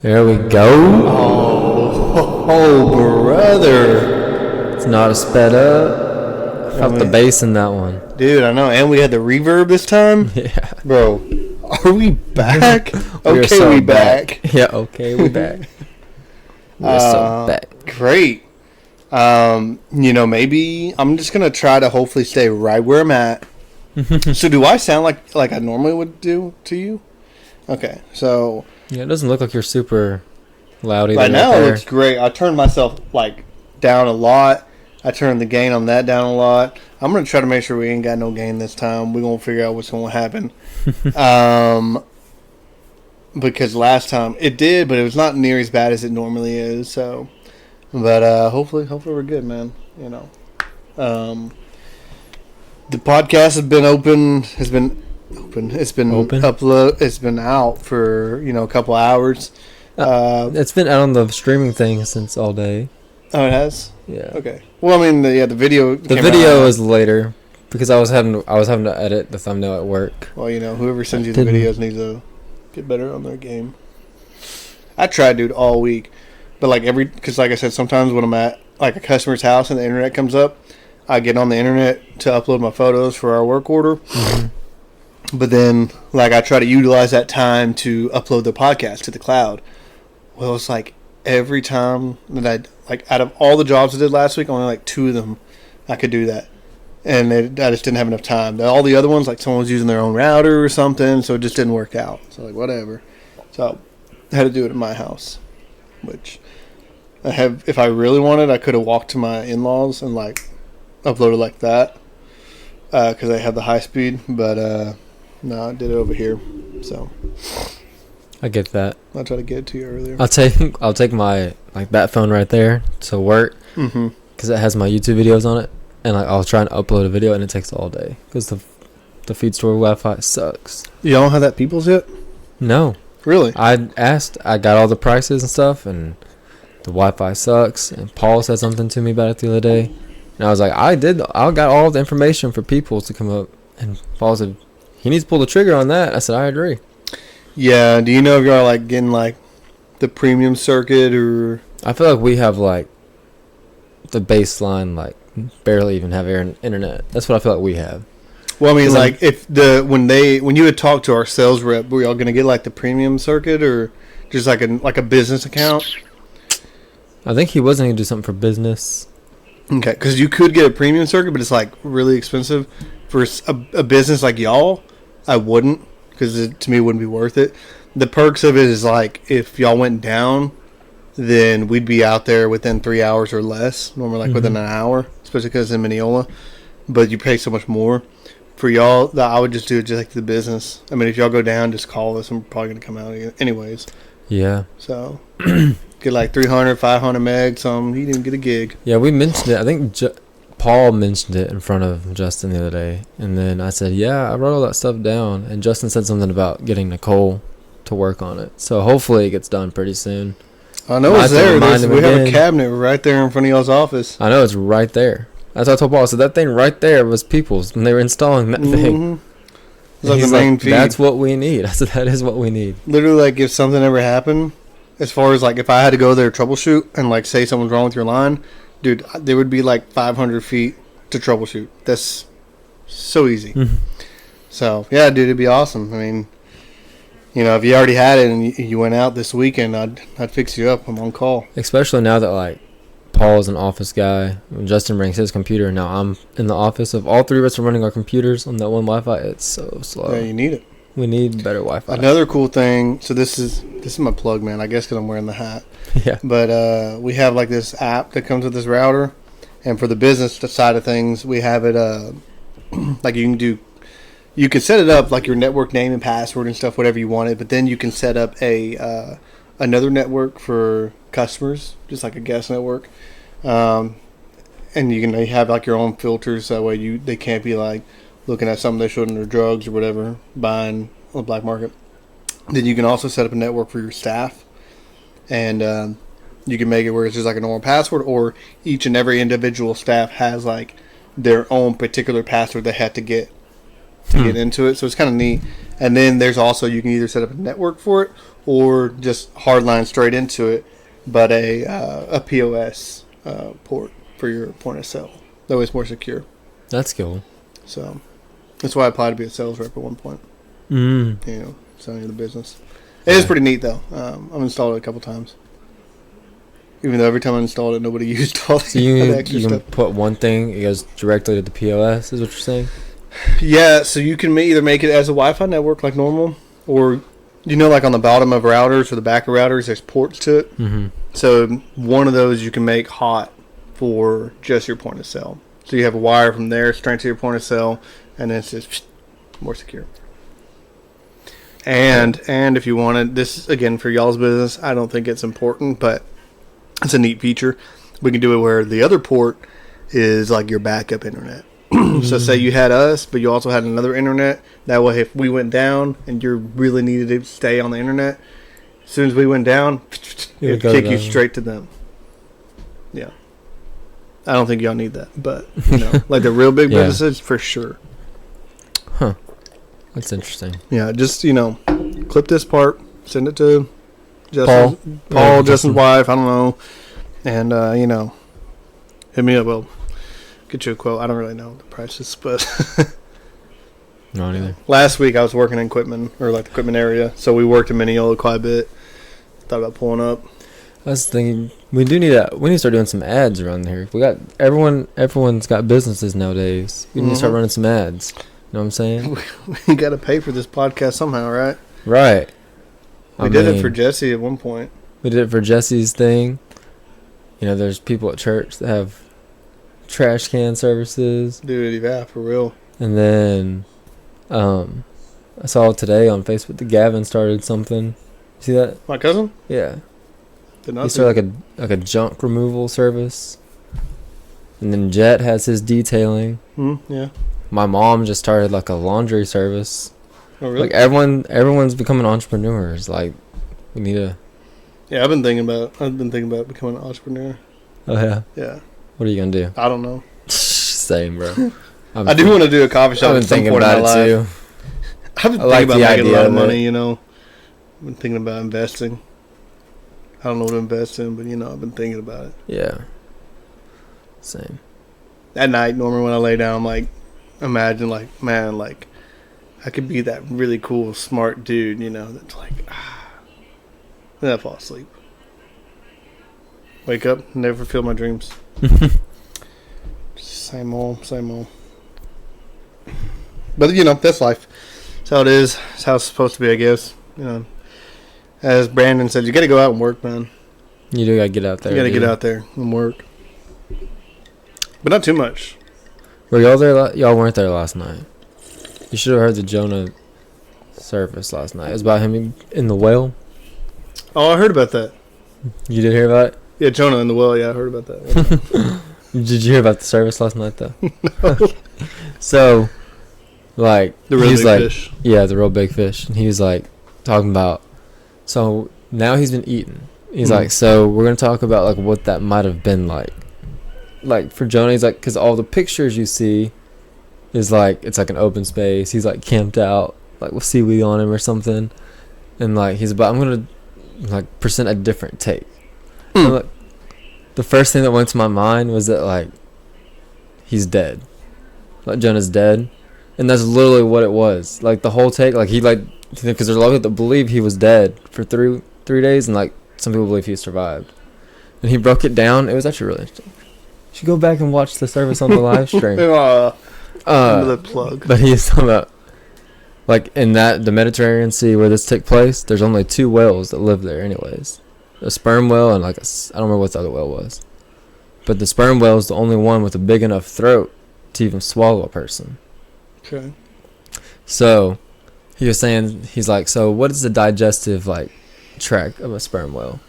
There we go. Oh, brother. It's not a sped up. I felt the bass in that one. Dude, I know. And we had the reverb this time. Yeah. Bro, are we back? We're so we back. Yeah, okay, we back. We're so back. Great. Maybe I'm just going to try to hopefully stay right where I'm at. So do I sound like I normally would do to you? Okay, so... Yeah, it doesn't look like you're super loud either. Right now it looks great. I turned myself, down a lot. I turned the gain on that down a lot. I'm going to try to make sure we ain't got no gain this time. We're going to figure out what's going to happen. Because last time it did, but it was not near as bad as it normally is. So, but hopefully we're good, man. The podcast has been open. It's been upload. It's been out for a couple hours. It's been out on the streaming thing since all day. Oh, it has. Yeah. Okay. Well, I mean, the video. The video is later because I was having to edit the thumbnail at work. Well, whoever sends you the videos needs to get better on their game. I tried, dude, all week, but because like I said, sometimes when I'm at a customer's house and the internet comes up, I get on the internet to upload my photos for our work order. Mm-hmm. But then, I try to utilize that time to upload the podcast to the cloud. Well, it's every time that out of all the jobs I did last week, only 2 of them I could do that. And I just didn't have enough time. All the other ones, someone was using their own router or something, so it just didn't work out. So, whatever. So, I had to do it at my house, which if I really wanted, I could have walked to my in-laws and, uploaded like that because I have the high speed, but, no, I did it over here, so I get that. I'll try to get it to you earlier. I'll take my that phone right there to work because it has my YouTube videos on it, and I'll try and upload a video, and it takes all day because the feed store Wi-Fi sucks. You don't have that People's yet? No, really. I asked. I got all the prices and stuff, and the Wi-Fi sucks. And Paul said something to me about it the other day, and I was like, I got all the information for people to come up, and Paul said he needs to pull the trigger on that. I said, I agree. Yeah. Do you know if you're getting the premium circuit or? I feel like we have the baseline barely even have internet. That's what I feel like we have. Well, I mean, if when you had talked to our sales rep, were y'all gonna get the premium circuit or just a business account? I think he was going to do something for business. Okay, because you could get a premium circuit, but it's really expensive for a business like y'all. I wouldn't, because to me it wouldn't be worth it. The perks of it is if y'all went down, then we'd be out there within 3 hours or less. Normally within an hour, especially because in Mineola. But you pay so much more. For y'all, I would just do it just the business. I mean, if y'all go down, just call us. I'm probably going to come out anyways. Yeah. So, get 300, 500 meg, something. You didn't get a gig. Yeah, we mentioned it. I think Paul mentioned it in front of Justin the other day, and then I said, yeah, I wrote all that stuff down, and Justin said something about getting Nicole to work on it, so hopefully it gets done pretty soon. I know it's there. We have a cabinet right there in front of y'all's office. I know, it's right there. That's what I told Paul. I said, that thing right there was people's when they were installing that thing. It's the main feed. That's what we need. I said, that is what we need. Literally, if something ever happened, as far as if I had to go there troubleshoot and say something's wrong with your line, dude, there would be 500 feet to troubleshoot. That's so easy. Mm-hmm. So, yeah, dude, it'd be awesome. I mean, if you already had it and you went out this weekend, I'd fix you up. I'm on call. Especially now that, Paul is an office guy. When Justin brings his computer, now I'm in the office. If all 3 of us are running our computers on that one Wi-Fi, it's so slow. Yeah, you need it. We need better Wi-Fi. Another cool thing, so this is my plug, man, I guess because I'm wearing the hat. Yeah. But we have this app that comes with this router, and for the business side of things, we have it you can set it up your network name and password and stuff, whatever you wanted, but then you can set up another network for customers, just like a guest network. And you can have your own filters, so that way they can't be looking at something they shouldn't, or drugs or whatever, buying on the black market. Then you can also set up a network for your staff, and you can make it where it's just a normal password, or each and every individual staff has their own particular password they have to get into it. So it's kind of neat. And then there's also, you can either set up a network for it, or just hardline straight into it, but a POS port for your point of sale. That way it's more secure. That's cool. So that's why I applied to be a sales rep at one point. Selling the business. It is pretty neat though. I've installed it a couple times. Even though every time I installed it, nobody used all the extra you can stuff. put one thing, it goes directly to the POS, is what you're saying? Yeah, so you can either make it as a Wi-Fi network like normal, or, like on the bottom of routers or the back of routers, there's ports to it. Mm-hmm. So one of those you can make hot for just your point of sale. So you have a wire from there straight to your point of sale, and then it's just more secure. And if you wanted, this, again, for y'all's business, I don't think it's important, but it's a neat feature. We can do it where the other port is like your backup internet. So say you had us, but you also had another internet. That way, if we went down and you really needed to stay on the internet, as soon as we went down, it would kick you straight to them. Yeah. I don't think y'all need that, but, like the real big businesses, for sure. Huh. That's interesting. Yeah, just, clip this part, send it to Paul, Justin's wife, I don't know, and, hit me up. Well, get you a quote. I don't really know the prices, but no, neither. Last week I was working in equipment, or like the equipment area, so we worked in Mineola quite a bit. Thought about pulling up. I was thinking we need to start doing some ads around here. We got everyone's got businesses nowadays. We need to start running some ads. You know what I'm saying? We got to pay for this podcast somehow, right? Right. We did it for Jesse at one point. We did it for Jesse's thing. There's people at church that have trash can services. Dude, yeah, for real. And then I saw today on Facebook that Gavin started something. See that? My cousin? Yeah. Did He started like a junk removal service. And then Jet has his detailing. Yeah. My mom just started like a laundry service. Oh, really? Like everyone's becoming entrepreneurs. Like we need to. Yeah, I've been thinking about becoming an entrepreneur. Oh yeah. Yeah. What are you gonna do? I don't know. Same, bro. I do want to do a coffee shop. I've been at some thinking point in about my it life. too. I've been I like thinking about making a lot of it. money. I've been thinking about investing. I don't know what to invest in, but I've been thinking about it. Yeah. Same. At night, normally when I lay down, I'm like, imagine like, man, like I could be that really cool, smart dude, that's like, then I fall asleep. Wake up, never fulfill my dreams. Same old. But that's life. That's how it is. That's how it's supposed to be, I guess. As Brandon said, you got to go out and work, man. You do got to get out there. You got to get out there and work, but not too much. Were y'all there? Y'all weren't there last night. You should have heard the Jonah service last night. It was about him in the well. Oh, I heard about that. You did hear about it? Yeah, Jonah in the well. Yeah, I heard about that. Did you hear about the service last night though? No. So, like, the real he's big like, fish. Yeah, the real big fish, and he was like talking about. So now he's been eating. He's like, so we're gonna talk about like what that might have been like. Like for Jonah, he's like, because all the pictures you see is like it's like an open space. He's like camped out, like with seaweed on him or something, and like he's about, I'm gonna like present a different take. And, like, the first thing that went to my mind was that like he's dead, like Jonah's dead, and that's literally what it was. Like the whole take, like he like, because there's a lot of people that believe he was dead for three days, and like some people believe he survived. And he broke it down. It was actually really interesting. You should go back and watch the service on the live stream. The plug. But he's talking about like in the Mediterranean Sea where this took place. There's only 2 whales that live there, anyways. A sperm whale and like I don't remember what the other whale was, but the sperm whale is the only one with a big enough throat to even swallow a person. Okay. So he was saying, he's like, so what is the digestive like tract of a sperm whale?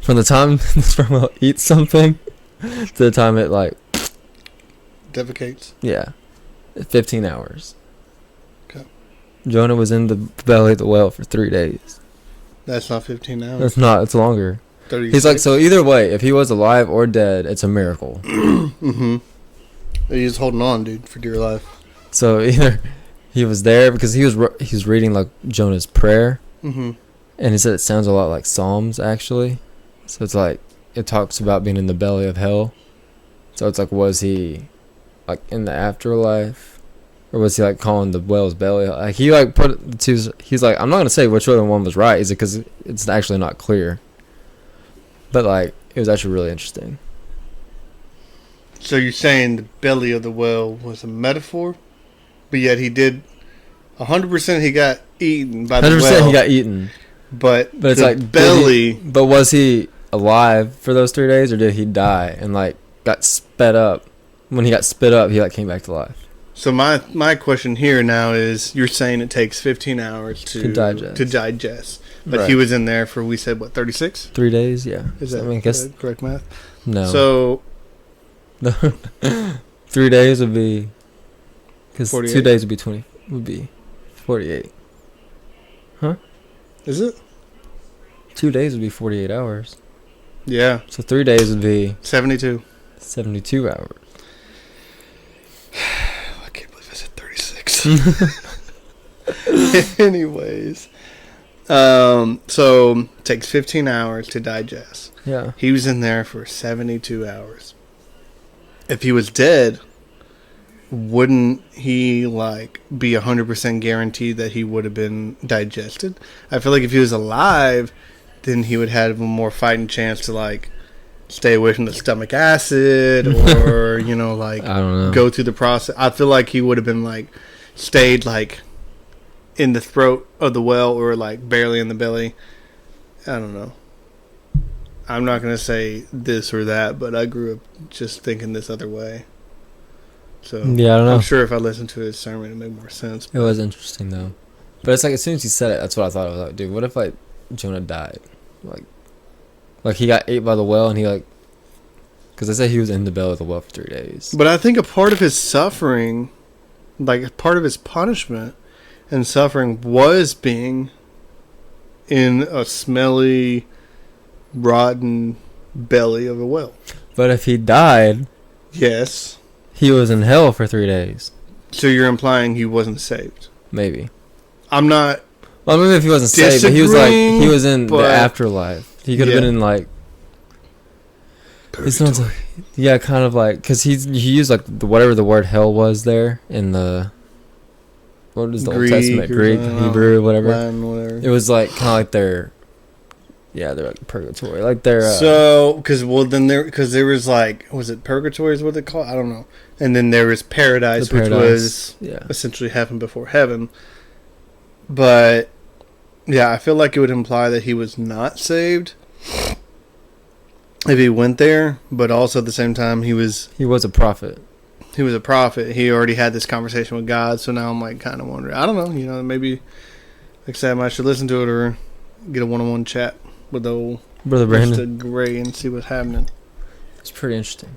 From the time the sperm whale eats something to the time it like defecates. Yeah, 15 hours. Okay. Jonah was in the belly of the whale for 3 days. That's not 15 hours. That's not. It's longer. 36. He's like, so either way, if he was alive or dead, it's a miracle. Mm-hmm. He's holding on, dude, for dear life. So either he was there because he was reading like Jonah's prayer, mm-hmm. And he said it sounds a lot like Psalms, actually. So it's like, it talks about being in the belly of hell. So it's like, was he, like, in the afterlife? Or was he, like, calling the whale's belly? Like, he, like, put the two, he's like, I'm not going to say which other one was right, is it? Because it's actually not clear. But, like, it was actually really interesting. So you're saying the belly of the whale was a metaphor? But yet he did, 100% he got eaten by the 100% whale. he got eaten. But it's the like, belly... but was he alive for those 3 days, or did he die and, like, got sped up? When he got spit up, he, like, came back to life. So my question here now is, you're saying it takes 15 hours to digest. But right. He was in there for, we said, what, 36? 3 days, yeah. Is that, is that correct math? No. So... 3 days would be... Because 48. 2 days would be 20... Would be 48. Huh? Is it? 2 days would be 48 hours. Yeah. So 3 days would be... 72. 72 hours. I can't believe I said 36. Anyways. So, it takes 15 hours to digest. Yeah. He was in there for 72 hours. If he was dead, wouldn't he, like, be 100% guaranteed that he would have been digested? I feel like if he was alive, then he would have a more fighting chance to, like, stay away from the stomach acid or, you know, like, I don't know. Go through the process. I feel like he would have been, like, stayed, like, in the throat of the whale or, like, barely in the belly. I don't know. I'm not going to say this or that, but I grew up just thinking this other way. So yeah, I don't know. I'm sure if I listened to his sermon, it'd make more sense. It was interesting, though. But it's like, as soon as he said it, that's what I thought. I was like, dude, what if, like, Jonah died? Like he got ate by the whale and he, like... Because they said he was in the belly of the whale for 3 days. But I think a part of his suffering, like, part of his punishment and suffering was being in a smelly... rotten belly of a whale. But if he died, yes, he was in hell for 3 days. So you're implying he wasn't saved? Maybe. I'm not. Well, maybe if he wasn't saved, but he was in the afterlife. He could have been in, like. It sounds like, yeah, kind of like, because he used like whatever the word hell was there in the. What is the Old Testament? Greek, Hebrew, whatever. Latin, whatever. It was like kind of like their. Yeah, they're like purgatory, like they're. So, because there was like, was it purgatory? Is what they call it? I don't know. And then there was paradise, which was essentially heaven before heaven. But yeah, I feel like it would imply that he was not saved if he went there. But also at the same time, he was a prophet. He was a prophet. He already had this conversation with God. So now I'm like kind of wondering. I don't know. You know, maybe like Sam, I should listen to it or get a one-on-one chat with old Brother Brandon Gray and see what's happening. It's pretty interesting.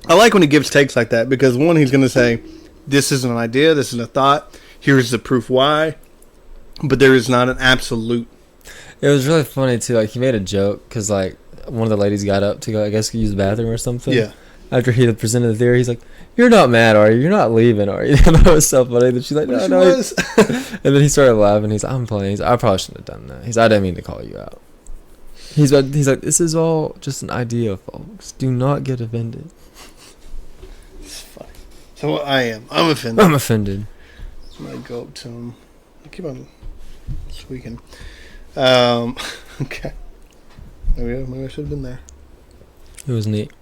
I like when he gives takes like that because one, he's going to say, this is an idea, this is a thought, here's the proof why, but there is not an absolute. It was really funny too, like he made a joke because like one of the ladies got up to go, I guess, use the bathroom or something. Yeah. After he had presented the theory, he's like, "You're not mad, are you? You're not leaving, are you?" And that was so funny. Then she's like, "No, no." And then he started laughing. He's like, "I'm playing." He's like, "I probably shouldn't have done that." He's like, "I didn't mean to call you out." He's like, "This is all just an idea, folks. Do not get offended." It's funny. So I'm offended. I'm offended. I'm gonna go up to him. I keep on squeaking. Okay. Maybe I should have been there. It was neat.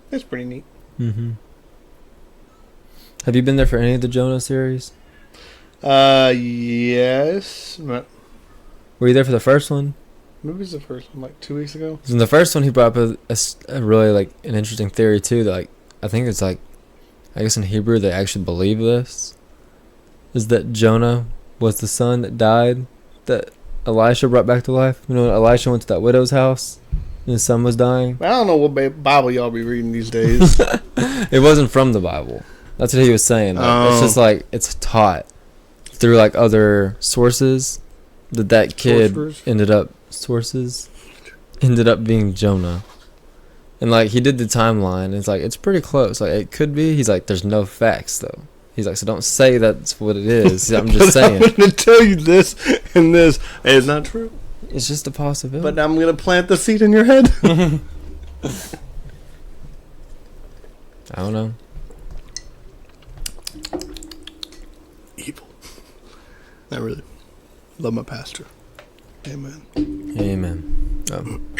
It's pretty neat. Mm-hmm. Have you been there for any of the Jonah series? Yes. Were you there for the first one? Maybe it was the first one, like 2 weeks ago. In the first one, he brought up a really like an interesting theory too. That like I think it's like, I guess in Hebrew they actually believe this, is that Jonah was the son that died, that Elisha brought back to life. You know, when Elisha went to that widow's house and his son was dying. I don't know what Bible y'all be reading these days. It wasn't from the Bible. That's what he was saying. Like, it's just like it's taught through like other sources that kid ended up being Jonah. And like he did the timeline and it's like it's pretty close. Like it could be. He's like there's no facts though. He's like, so don't say that's what it is. I'm just saying. I'm going to tell you this and this. It's not true. It's just a possibility. But I'm going to plant the seed in your head. I don't know. Evil. I really love my pastor. Amen. Amen. Amen.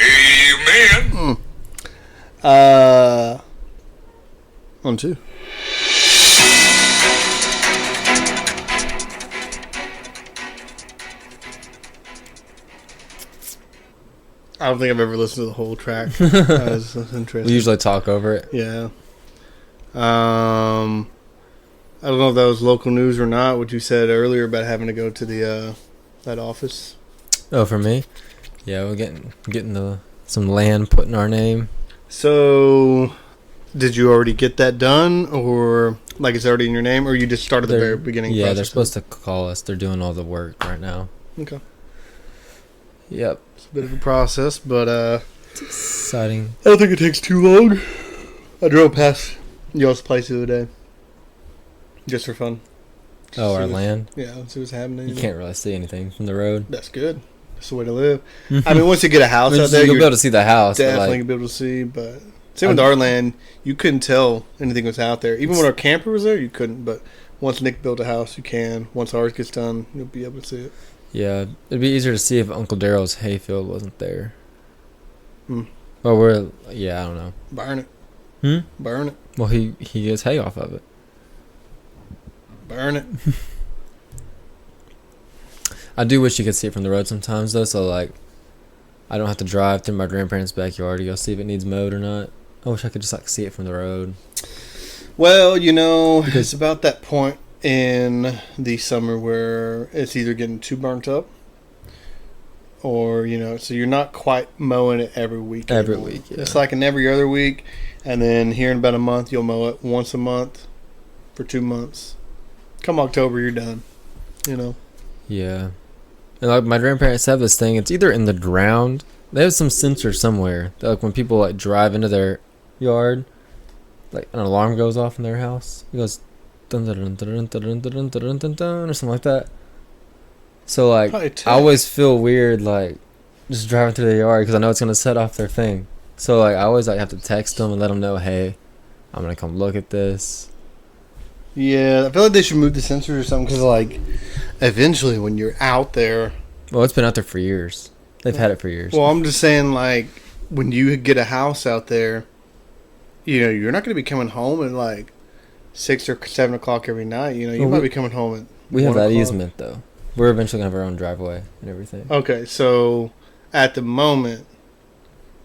On two. I don't think I've ever listened to the whole track. That's interesting. We usually talk over it. Yeah. I don't know if that was local news or not. What you said earlier about having to go to the that office. Oh, for me? Yeah, we're getting some land put in our name. So, did you already get that done, or like it's already in your name, or you just started the very beginning? Yeah, they're supposed to call us. They're doing all the work right now. Okay. Yep. It's a bit of a process, but it's exciting. I don't think it takes too long. I drove past y'all's place the other day, just for fun. Oh, our land? Yeah, see what's happening. You can't really see anything from the road. That's good. That's the way to live. I mean, once you get a house out there, you'll be able to see the house. Definitely be able to see, but same with our land, you couldn't tell anything was out there. Even when our camper was there, you couldn't. But once Nick built a house, you can. Once ours gets done, you'll be able to see it. Yeah, it'd be easier to see if Uncle Daryl's hayfield wasn't there. Hmm. Well, I don't know. Burn it. Burn it. Well, he gets hay off of it. Burn it. I do wish you could see it from the road sometimes, though, so, like, I don't have to drive through my grandparents' backyard to go see if it needs mowed or not. I wish I could just, like, see it from the road. Well, it's about that point in the summer where it's either getting too burnt up or, so you're not quite mowing it every week. Every week, yeah. It's like an every other week, and then here in about a month, you'll mow it once a month for 2 months. Come October, you're done, Yeah. And, like, my grandparents have this thing. It's either in the ground. They have some sensor somewhere. Like, when people, like, drive into their yard, like, an alarm goes off in their house. It goes dun dun dun dun dun dun dun dun dun or something like that. So, like, I always feel weird, like, just driving through their yard because I know it's going to set off their thing. So, like, I always, like, have to text them and let them know, hey, I'm going to come look at this. Yeah, I feel like they should move the sensors or something because, like, eventually when you're out there... Well, it's been out there for years. They've had it for years. Well, I'm just saying, like, when you get a house out there, you're not going to be coming home at, like, 6 or 7 o'clock every night. You might be coming home at We have that easement, though. We're eventually going to have our own driveway and everything. Okay, so at the moment,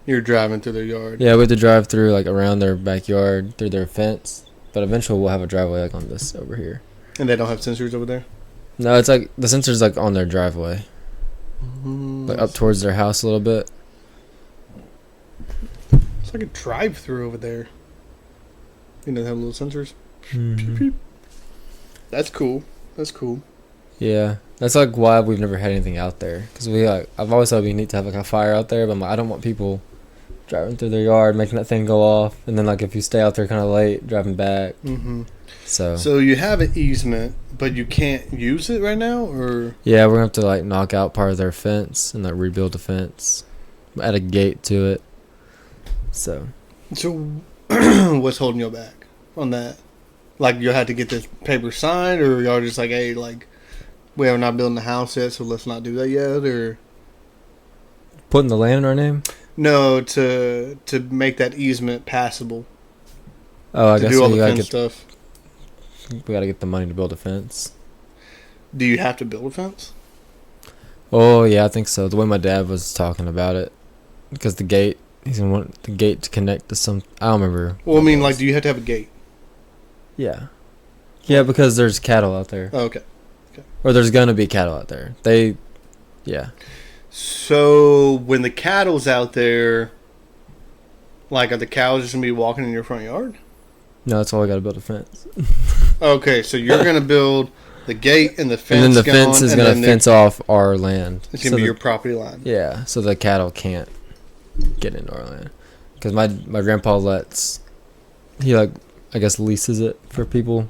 you're driving through their yard. Yeah, we have to drive through, like, around their backyard, through their fence. But eventually we'll have a driveway, like, on this over here. And they don't have sensors over there? No, it's, like, the sensor's, like, on their driveway. Like, up towards their house a little bit. It's like a drive-through over there. They have little sensors. Mm-hmm. Peep, peep. That's cool. That's cool. Yeah. That's, like, why we've never had anything out there. Because I've always thought it'd be neat to have, like, a fire out there. But I'm like, I don't want people driving through their yard, making that thing go off. And then, like, if you stay out there kind of late, driving back. Mm-hmm. So you have an easement, but you can't use it right now? Or yeah, we're going to have to, like, knock out part of their fence and, like, rebuild the fence. Add a gate to it. So what's holding you back on that? Like, you'll have to get this paper signed, or y'all just like, hey, like, we are not building the house yet, so let's not do that yet, or putting the land in our name? No, to make that easement passable. Oh, I guess do all we the gotta fence stuff. We gotta get the money to build a fence. Do you have to build a fence? Oh yeah, I think so. The way my dad was talking about it, because the gate, he's gonna want the gate to connect to some. I don't remember. Well, I mean, like, do you have to have a gate? Yeah. Yeah, because there's cattle out there. Oh, okay. Or there's gonna be cattle out there. Yeah. So when the cattle's out there, like, are the cows just gonna be walking in your front yard? No, that's all we gotta build a fence. Okay, so you're gonna build the gate and the fence, and then the fence is gonna fence off our land. It's gonna be your property line. Yeah, so the cattle can't get into our land. Because my grandpa he, like, I guess leases it for people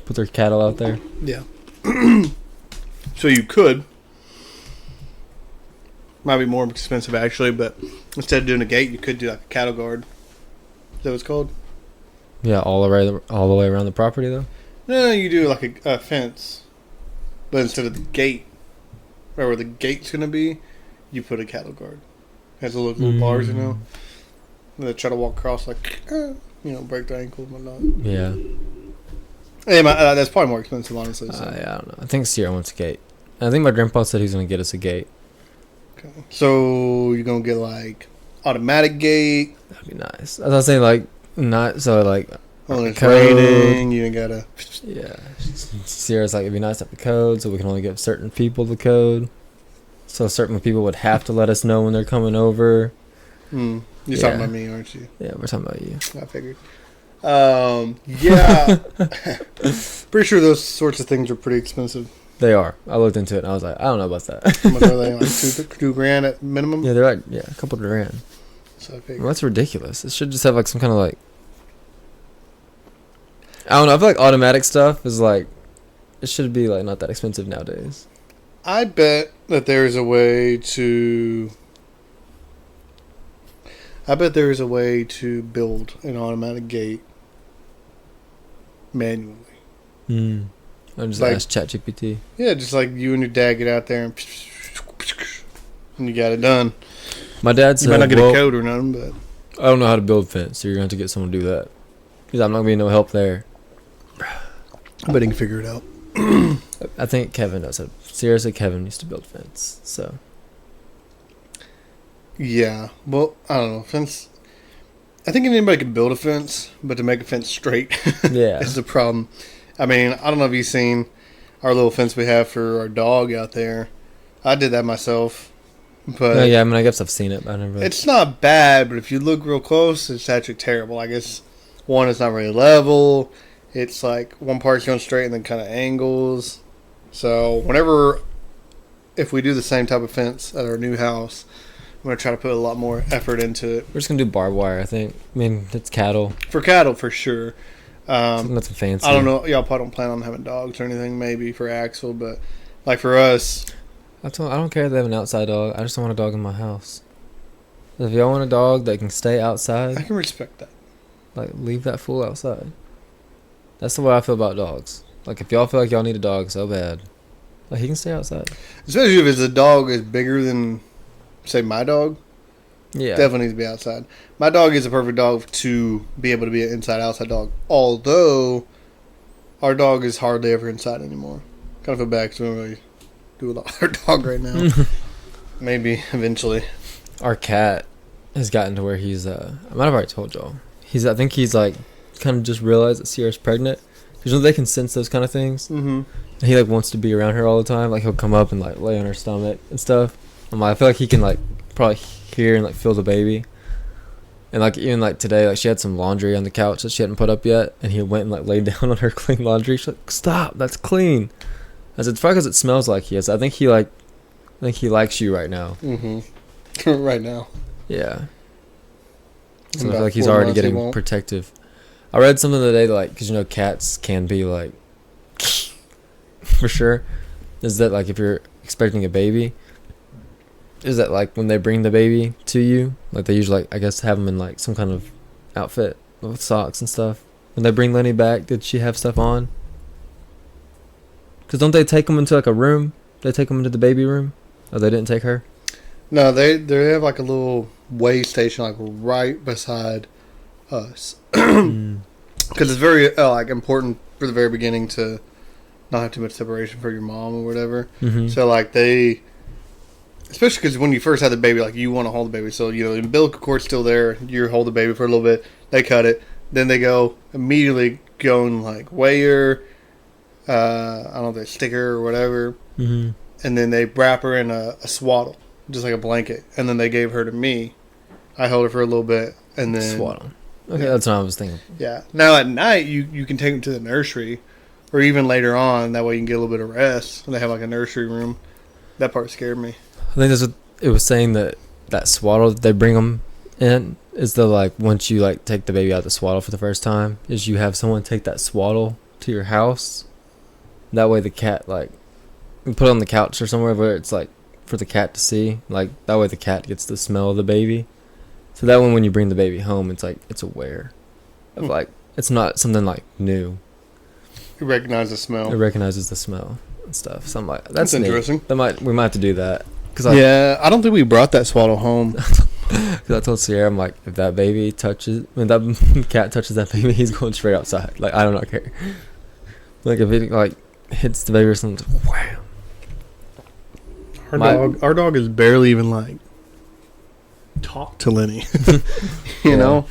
put their cattle out there. Yeah. So you could. Might be more expensive actually, but instead of doing a gate, you could do like a cattle guard. Is that what it's called? Yeah, all the way around the property though. No, you do like a fence, but instead of the gate, right where the gate's gonna be, you put a cattle guard. Has a little bars, you know. And they try to walk across like, break their ankle and whatnot. Yeah. Hey, that's probably more expensive, honestly. So. Yeah, I don't know. I think Sierra wants a gate. I think my grandpa said he's gonna get us a gate. Okay. So you're gonna get like automatic gate. That'd be nice. I was saying like not so like. When it's raining, you gotta. Yeah. Sierra's like it'd be nice to have the code, so we can only give certain people the code. So certain people would have to let us know when they're coming over. You're talking about me, aren't you? Yeah, we're talking about you. I figured. Yeah. Pretty sure those sorts of things are pretty expensive. They are. I looked into it and I was like, I don't know about that. How much are they? Like $2,000 at minimum? Yeah, they're like a couple grand. So I figured. Well, that's ridiculous. It should just have like some kind of like. I don't know. I feel like automatic stuff is like, it should be like not that expensive nowadays. I bet that there is a way to. I bet there is a way to build an automatic gate manually. I'm just like, ask ChatGPT. Yeah, just like you and your dad get out there and you got it done. My dad said, you might not get a code or nothing, but I don't know how to build fence, so you're going to have to get someone to do that. Because I'm not going to be no help there. I bet he can figure it out. I think Kevin does it. Seriously, Kevin used to build fence, so. Yeah, well, I don't know. Fence. I think anybody can build a fence, but to make a fence straight is the problem. I mean, I don't know if you've seen our little fence we have for our dog out there. I did that myself. But yeah, I mean, I guess I've seen it, but I never really... It's not bad, but if you look real close, it's actually terrible. I guess, one, it's not very level. It's like one part's going straight and then kind of angles. So, if we do the same type of fence at our new house, I'm going to try to put a lot more effort into it. We're just going to do barbed wire, I think. I mean, it's cattle. For cattle, for sure. Nothing fancy. I don't know. Y'all probably don't plan on having dogs or anything, maybe for Axel, but like for us, I don't care if they have an outside dog. I just don't want a dog in my house. If y'all want a dog that can stay outside, I can respect that. Like, leave that fool outside. That's the way I feel about dogs. Like, if y'all feel like y'all need a dog so bad, like, he can stay outside. Especially if a dog is bigger than, say, my dog. Yeah. Definitely needs to be outside. My dog is a perfect dog to be able to be an inside-outside dog. Although, our dog is hardly ever inside anymore. Kind of feel bad because we don't really do a lot with our dog right now. Maybe, eventually. Our cat has gotten to where he's, I might have already told y'all. I think he's, like, kind of just realized that Sierra's pregnant. Because they can sense those kind of things. Mm-hmm. And he, like, wants to be around her all the time. Like, he'll come up and, like, lay on her stomach and stuff. I feel like he can, like, probably hear and, like, feel the baby. And, like, even, like, today, like, she had some laundry on the couch that she hadn't put up yet. And he went and, like, laid down on her clean laundry. She's like, stop, that's clean. I said, it's probably because it smells like he is. I think he likes you right now. Mm-hmm. Right now. Yeah. So I feel like he's already getting protective. I read something today, like, because, cats can be, like, for sure, is that, like, if you're expecting a baby, is that, like, when they bring the baby to you, like, they usually, like, I guess, have them in, like, some kind of outfit with socks and stuff. When they bring Lenny back, did she have stuff on? Because don't they take them into, like, a room? They take them into the baby room? Oh, they didn't take her? No, they have, like, a little way station, like, right beside us. Because it's very, like, important for the very beginning to not have too much separation for your mom or whatever. Mm-hmm. So, like, especially because when you first have the baby, like, you want to hold the baby. So, the umbilical cord's still there. You hold the baby for a little bit. They cut it. Then they immediately go and, like, weigh her. I don't know if they stick her or whatever. Mm-hmm. And then they wrap her in a swaddle, just like a blanket. And then they gave her to me. I held her for a little bit. And then Swaddle. Okay, that's what I was thinking. Yeah. Now, at night, you can take them to the nursery. Or even later on. That way you can get a little bit of rest. And they have, like, a nursery room. That part scared me. I think that's what it was saying, that swaddle that they bring them in is the, like, once you, like, take the baby out of the swaddle for the first time, is you have someone take that swaddle to your house. That way the cat, like, you put it on the couch or somewhere where it's, like, for the cat to see. Like, that way the cat gets the smell of the baby. So that when you bring the baby home, it's, like, it's aware of, like, it's not something, like, new. You recognize the smell. It recognizes the smell and stuff. So I'm like, That's interesting. We might have to do that. Yeah, I don't think we brought that swaddle home. Because I told Sierra, I'm like, if that that cat touches that baby, he's going straight outside. Like, I do not care. Like, if it, like, hits the baby or something, wham. Our dog is barely even, like, talk to Lenny. you know?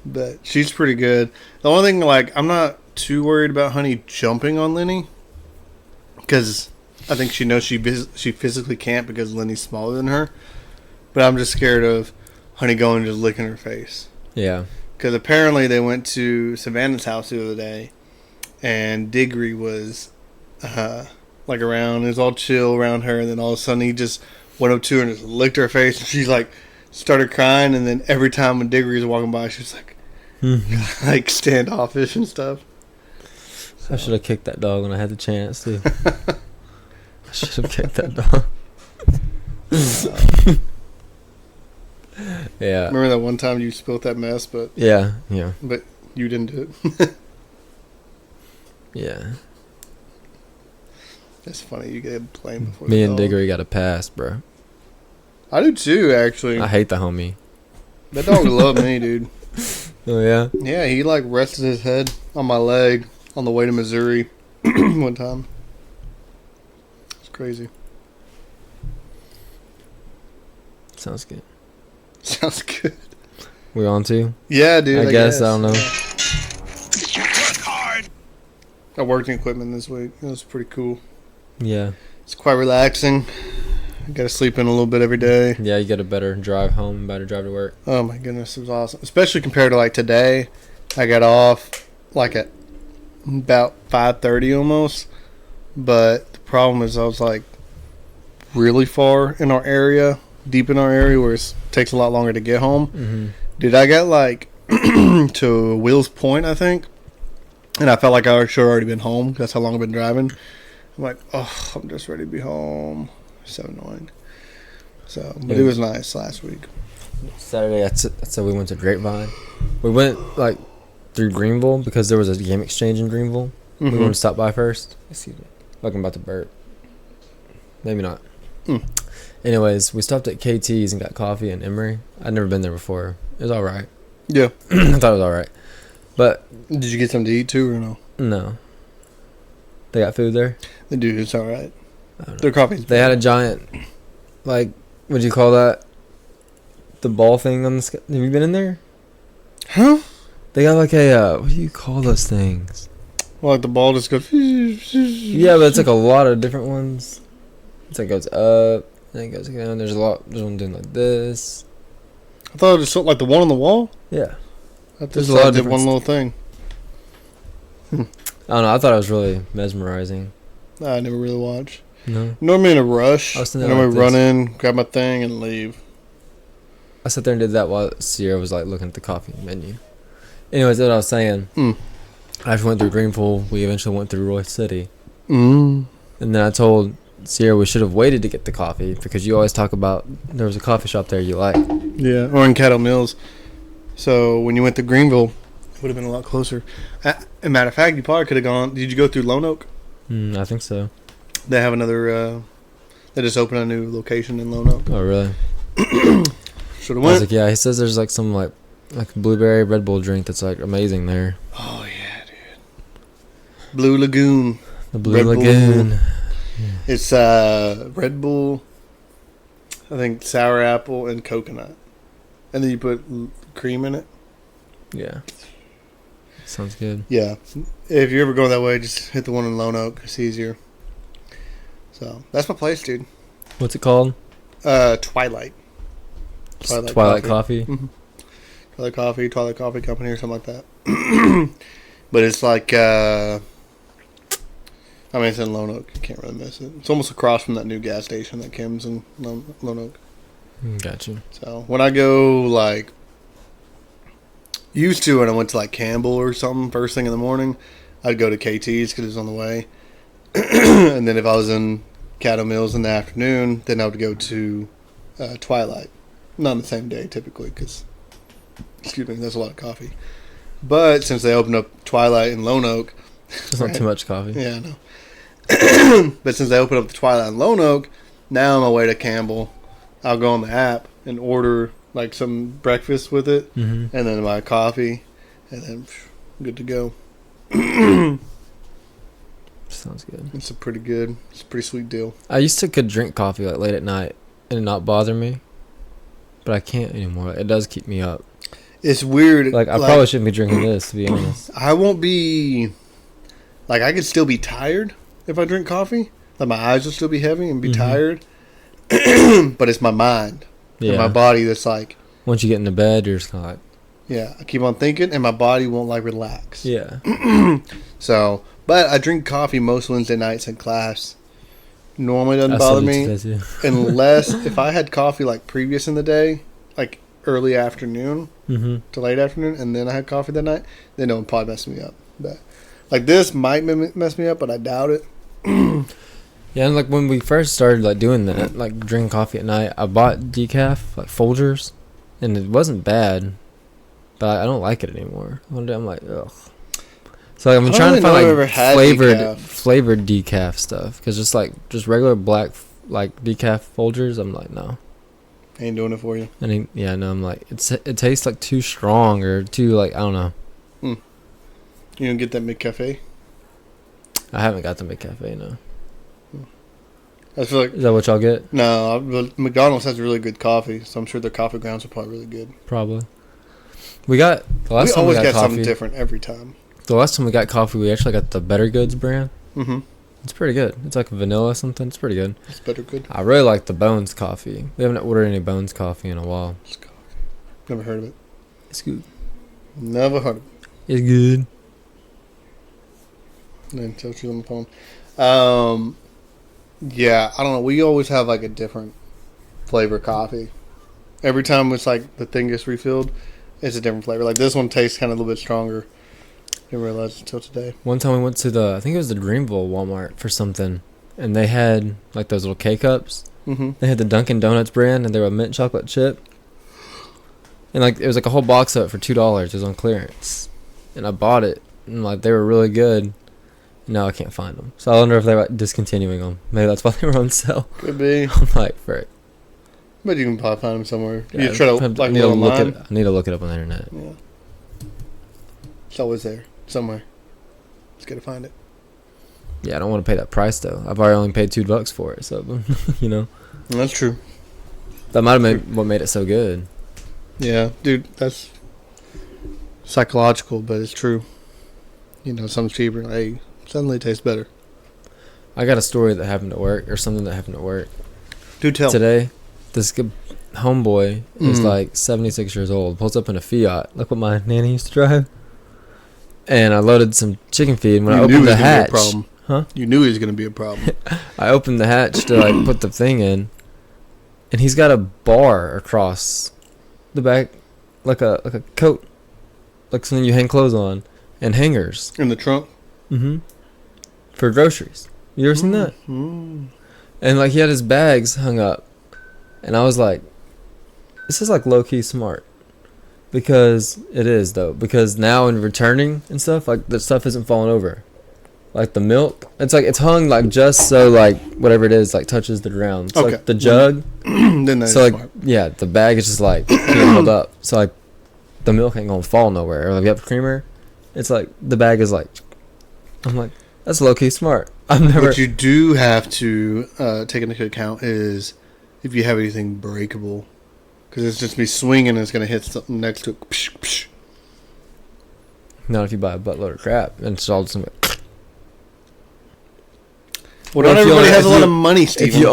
But she's pretty good. The only thing, like, I'm not too worried about Honey jumping on Lenny. Because I think she knows she physically can't because Lenny's smaller than her. But I'm just scared of Honey going and just licking her face. Yeah. Because apparently they went to Savannah's house the other day. And Diggory was, like, around. It was all chill around her. And then all of a sudden he just went up to her and just licked her face. And she's like, started crying. And then every time when Diggory was walking by, she was like, like standoffish and stuff. So. I should have kicked that dog when I had the chance to. I should have kicked that dog. Yeah. Remember that one time you spilled that mess, but yeah. But you didn't do it. Yeah. That's funny. You get blamed before Me and Diggory got a pass, bro. I do too, actually. I hate the homie. That dog loved me, dude. Oh yeah. Yeah, he like rested his head on my leg on the way to Missouri one time. It's crazy. Sounds good. Sounds good. We on to? Yeah, dude. I guess. I don't know. I worked in equipment this week. It was pretty cool. Yeah. It's quite relaxing. I got to sleep in a little bit every day. Yeah, you get a better drive home, better drive to work. Oh my goodness, it was awesome. Especially compared to like today. I got off like at about 5:30 almost. But the problem is I was like really far in our area, deep in our area where it takes a lot longer to get home. Mm-hmm. Dude, I got like to Will's Point, I think. And I felt like I should have already been home. That's how long I've been driving. I'm like, oh, I'm just ready to be home. So annoying. So, but it was nice last week. Saturday, so we went to Grapevine. We went like through Greenville because there was a game exchange in Greenville. We wanted to stop by first. Excuse me. Like I'm about to burp. Maybe not. Anyways, we stopped at KT's and got coffee in Emory. I'd never been there before. It was all right. Yeah. I thought it was all right. But did you get something to eat too or no? No. They got food there? They do. It's all right. Their coffee's They had a giant, like, what'd you call that? The ball thing on the sky. Have you been in there? Huh? They got like a, what do you call those things? Well, like the ball just goes. Yeah, but it's like a lot of different ones. It's like goes up, then it goes down. There's one doing like this. I thought it was like the one on the wall. Yeah. There's a lot of different one little thing. I don't know. I thought it was really mesmerizing. Nah, I never really watch. No. Normally in a rush. I normally run in, grab my thing, and leave. I sat there and did that while Sierra was like looking at the coffee menu. Anyways, that's what I was saying. After we went through Greenville, we eventually went through Roy City. And then I told Sierra we should have waited to get the coffee because you always talk about there was a coffee shop there you like. Yeah, or in Cattle Mills. So when you went to Greenville, it would have been a lot closer. As a matter of fact, you probably could have gone. Did you go through Lone Oak? I think so. They have another. They just opened a new location in Lone Oak. Oh, really? Should have went. I was like, yeah. He says there's like some like blueberry Red Bull drink that's like amazing there. Oh yeah, dude. Blue Lagoon. The Blue Lagoon. Yeah. It's Red Bull. I think sour apple and coconut, and then you put cream in it. Yeah. Sounds good. Yeah. If you're ever going that way, just hit the one in Lone Oak. It's easier. So, that's my place, dude. What's it called? Twilight. Twilight Coffee? Mm-hmm. Twilight Coffee Company or something like that. But it's like, it's in Lone Oak. You can't really miss it. It's almost across from that new gas station that Kim's in Lone Oak. Gotcha. So, when I go, like, used to when I went to, like, Campbell or something first thing in the morning, I'd go to KT's because it was on the way. And then if I was in Cattle Mills in the afternoon, then I would go to Twilight. Not on the same day, typically, because, excuse me, that's a lot of coffee. But since they opened up Twilight in Lone Oak... It's not too much coffee. Yeah, I know. But since they opened up the Twilight in Lone Oak, now on my way to Campbell, I'll go on the app and order like some breakfast with it, and then my coffee, and then good to go. Sounds good. It's a pretty sweet deal. I used to could drink coffee like late at night and it not bother me, but I can't anymore. It does keep me up. It's weird. Like I probably shouldn't be drinking this, to be honest. I won't be. Like I could still be tired if I drink coffee. Like my eyes will still be heavy and be tired. But it's my mind and my body that's like. Once you get into bed, you're just kind of like. Yeah, I keep on thinking, and my body won't like relax. Yeah. So, but I drink coffee most Wednesday nights in class. Normally doesn't bother me unless if I had coffee like previous in the day, like early afternoon to late afternoon, and then I had coffee that night, then it would probably mess me up. But like this might mess me up, but I doubt it. Yeah, and like when we first started like doing that, like drinking coffee at night, I bought decaf like Folgers, and it wasn't bad, but I don't like it anymore. One day I'm like, ugh. So like, I'm trying to find like flavored decaf stuff, because just regular black like decaf Folgers, I'm like no. Ain't doing it for you. And I'm like it tastes like too strong or too like I don't know. You don't get that McCafe? I haven't got the McCafe, no. I feel like is that what y'all get? No, McDonald's has really good coffee, so I'm sure their coffee grounds are probably really good. Probably. We got the last time we got coffee. Something different every time. The last time we got coffee, we actually got the Better Goods brand. Mm-hmm. It's pretty good. It's like vanilla something. It's pretty good. It's Better Good. I really like the Bones coffee. We haven't ordered any Bones coffee in a while. It's coffee. Never heard of it. It's good. Never heard of it. It's good. Then tell you on the phone. Yeah, I don't know. We always have like a different flavor coffee. Every time it's like the thing gets refilled, it's a different flavor. Like this one tastes kind of a little bit stronger. Didn't realize it until today. One time we went to I think it was the Greenville Walmart for something, and they had like those little K-Cups. Mm-hmm. They had the Dunkin' Donuts brand, and they were a mint chocolate chip. And like it was like a whole box of it for $2. It was on clearance, and I bought it, and like they were really good. No, I can't find them. So I wonder if they're like discontinuing them. Maybe that's why they were on sale. Could be. I'm like, frick. But you can probably find them somewhere. Yeah, you try to like I need to look it up on the internet. Yeah. It's always there somewhere. Just gotta find it. Yeah, I don't want to pay that price though. I've already only paid $2 for it, so you know. That's true. That might have been what made it so good. Yeah, dude, that's psychological, but it's true. You know, something's cheaper. Hey, suddenly it tastes better. I got a story that happened at work, or something that happened at work. Do tell. Today, this homeboy is like 76 years old, pulls up in a Fiat, like what my nanny used to drive. And I loaded some chicken feed, and when I opened the hatch... Huh? You knew he was going to be a problem. I opened the hatch to like put the thing in, and he's got a bar across the back, like a coat, like something you hang clothes on, and hangers. In the trunk? Mm-hmm. For groceries. You ever seen that? Mm. And like he had his bags hung up, and I was like, this is like low-key smart. Because it is though. Because now in returning and stuff, like the stuff isn't falling over. Like the milk, it's hung like just so like whatever it is like touches the ground. So like the jug. Then that's so like smart. Yeah, the bag is just like being held up. So like the milk ain't gonna fall nowhere. Or like you have creamer, it's like the bag is like. I'm like, that's low key smart. What you do have to take into account is if you have anything breakable. Because it's just me swinging and it's going to hit something next to it. Psh, psh. Not if you buy a buttload of crap and it's all just like. Well, not everybody has a lot of money, Steven. If you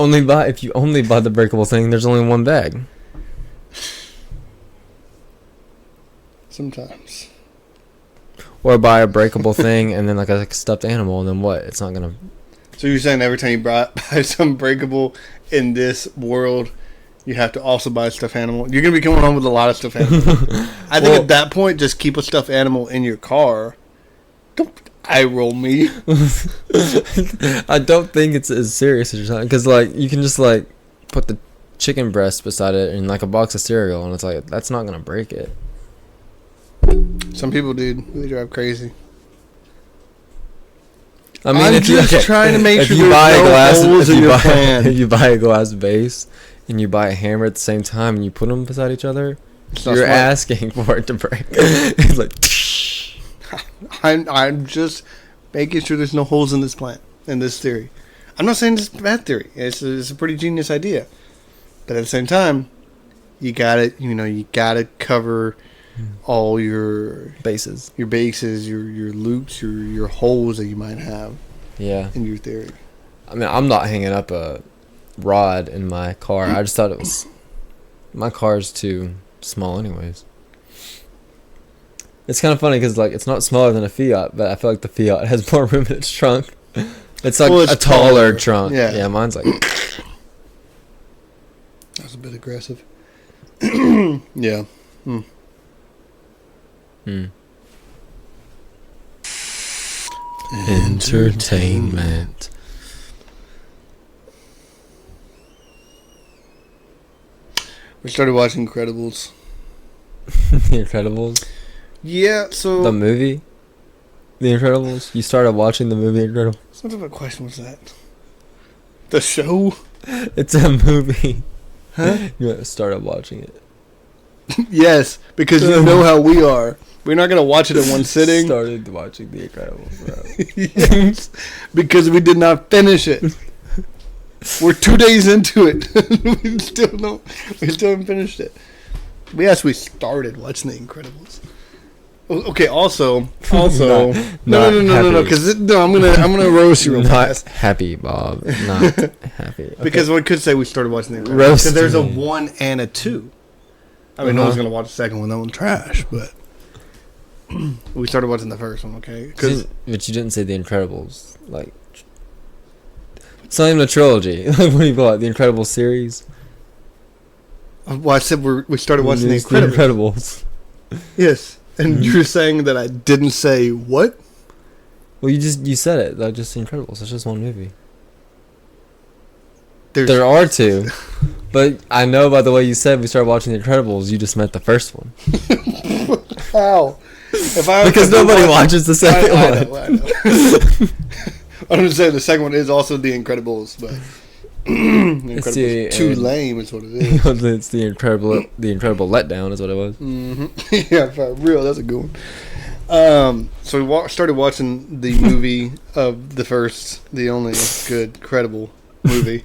only buy the breakable thing, there's only one bag. Sometimes. Or buy a breakable thing and then like a stuffed animal, and then what? It's not going to. So you're saying every time you buy some breakable in this world, you have to also buy a stuffed animal. You're going to be coming home with a lot of stuffed animals. I think at that point, just keep a stuffed animal in your car. I roll me. I don't think it's as serious as you're saying, because like you can just like put the chicken breast beside it in like a box of cereal, and it's like that's not gonna break it. Some people, dude, they drive crazy. I mean, I'm if just you, trying to make if sure you there's buy a no glass, holes if in you your buy, plan. if you buy a glass base and you buy a hammer at the same time and you put them beside each other, It's not you're smart. asking for it to break. It's like. I'm just making sure there's no holes in this plan, in this theory. I'm not saying it's a bad theory. It's a pretty genius idea. But at the same time, you gotta cover all your Bases. your bases, your loops, your holes that you might have Yeah. in your theory. I mean, I'm not hanging up a rod in my car. I just thought it was. My car's too small, anyways. It's kind of funny because like it's not smaller than a Fiat, but I feel like the Fiat has more room in its trunk. It's like Well, it's a taller taller. trunk. Yeah. Yeah, mine's like. That's a bit aggressive. Yeah. Entertainment. We started watching Incredibles. The Incredibles. Yeah, so The movie. The Incredibles. You started watching the movie Incredibles. what type of question was that? The show? It's a movie. Huh? You started watching it. Yes, because you know how we are. We're not gonna watch it in one sitting. Started watching The Incredibles, bro. Yes, because we did not finish it. We're 2 days into it. We still haven't finished it. We started watching The Incredibles. Okay. Also, no, because I'm gonna roast you real Not fast. happy, Bob. Not happy. Okay. Because we could say we started watching The Incredibles. Roast Because there's a me. 1 and a 2. I mean, no one's gonna watch the second one. That one's trash. But we started watching the first one. Okay. But you didn't say The Incredibles. Like, it's not even a trilogy. Like, what do you call it? The Incredibles series. Well, I said we started watching The It's Incredibles. Yes, and you're saying that I didn't say what? Well, you said it. Like, just The Incredibles. It's just one movie. There's There are two, but I know by the way you said we started watching The Incredibles, you just meant the first one. how? Because nobody watches the second I one. know. I'm just saying the second one is also The Incredibles, but The Incredibles the- too lame is what it is. It's the incredible letdown is what it was. Yeah, for real, that's a good one. So we started watching the movie of the only good, credible movie,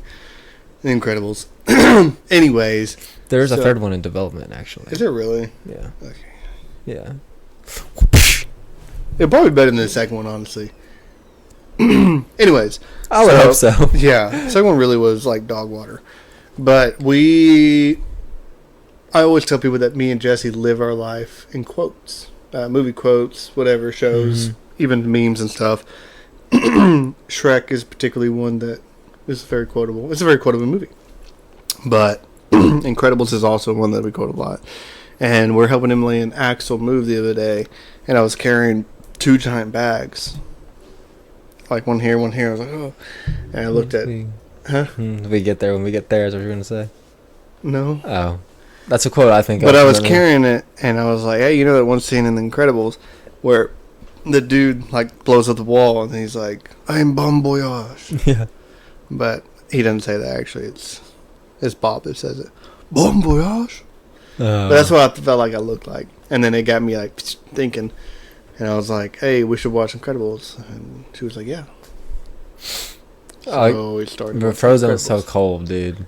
The Incredibles. Anyways, There's a So- third one in development, actually. is it really? Yeah. Okay. Yeah. It's probably better than the second one, honestly. Anyways, I would hope so. Yeah, second one really was like dog water. But I always tell people that me and Jesse live our life in quotes, movie quotes, whatever, shows, even memes and stuff. Shrek is particularly one that is very quotable. It's a very quotable movie. But Incredibles is also one that we quote a lot. And we're helping Emily and Axel move the other day, and I was carrying 2 giant bags. Like one here. I was like, oh. And I looked at, huh? We get there when we get there, is what you're going to say? No. Oh. That's a quote I think But of. I was carrying it, and I was like, hey, you know that one scene in The Incredibles where the dude, like, blows up the wall, and he's like, I'm bon voyage. Yeah. But he doesn't say that, actually. It's Bob that says it. Bon voyage? But that's what I felt like I looked like. And then it got me, like, thinking. And I was like, hey, we should watch Incredibles. And she was like, yeah. So we started. But Frozen is so cold, dude.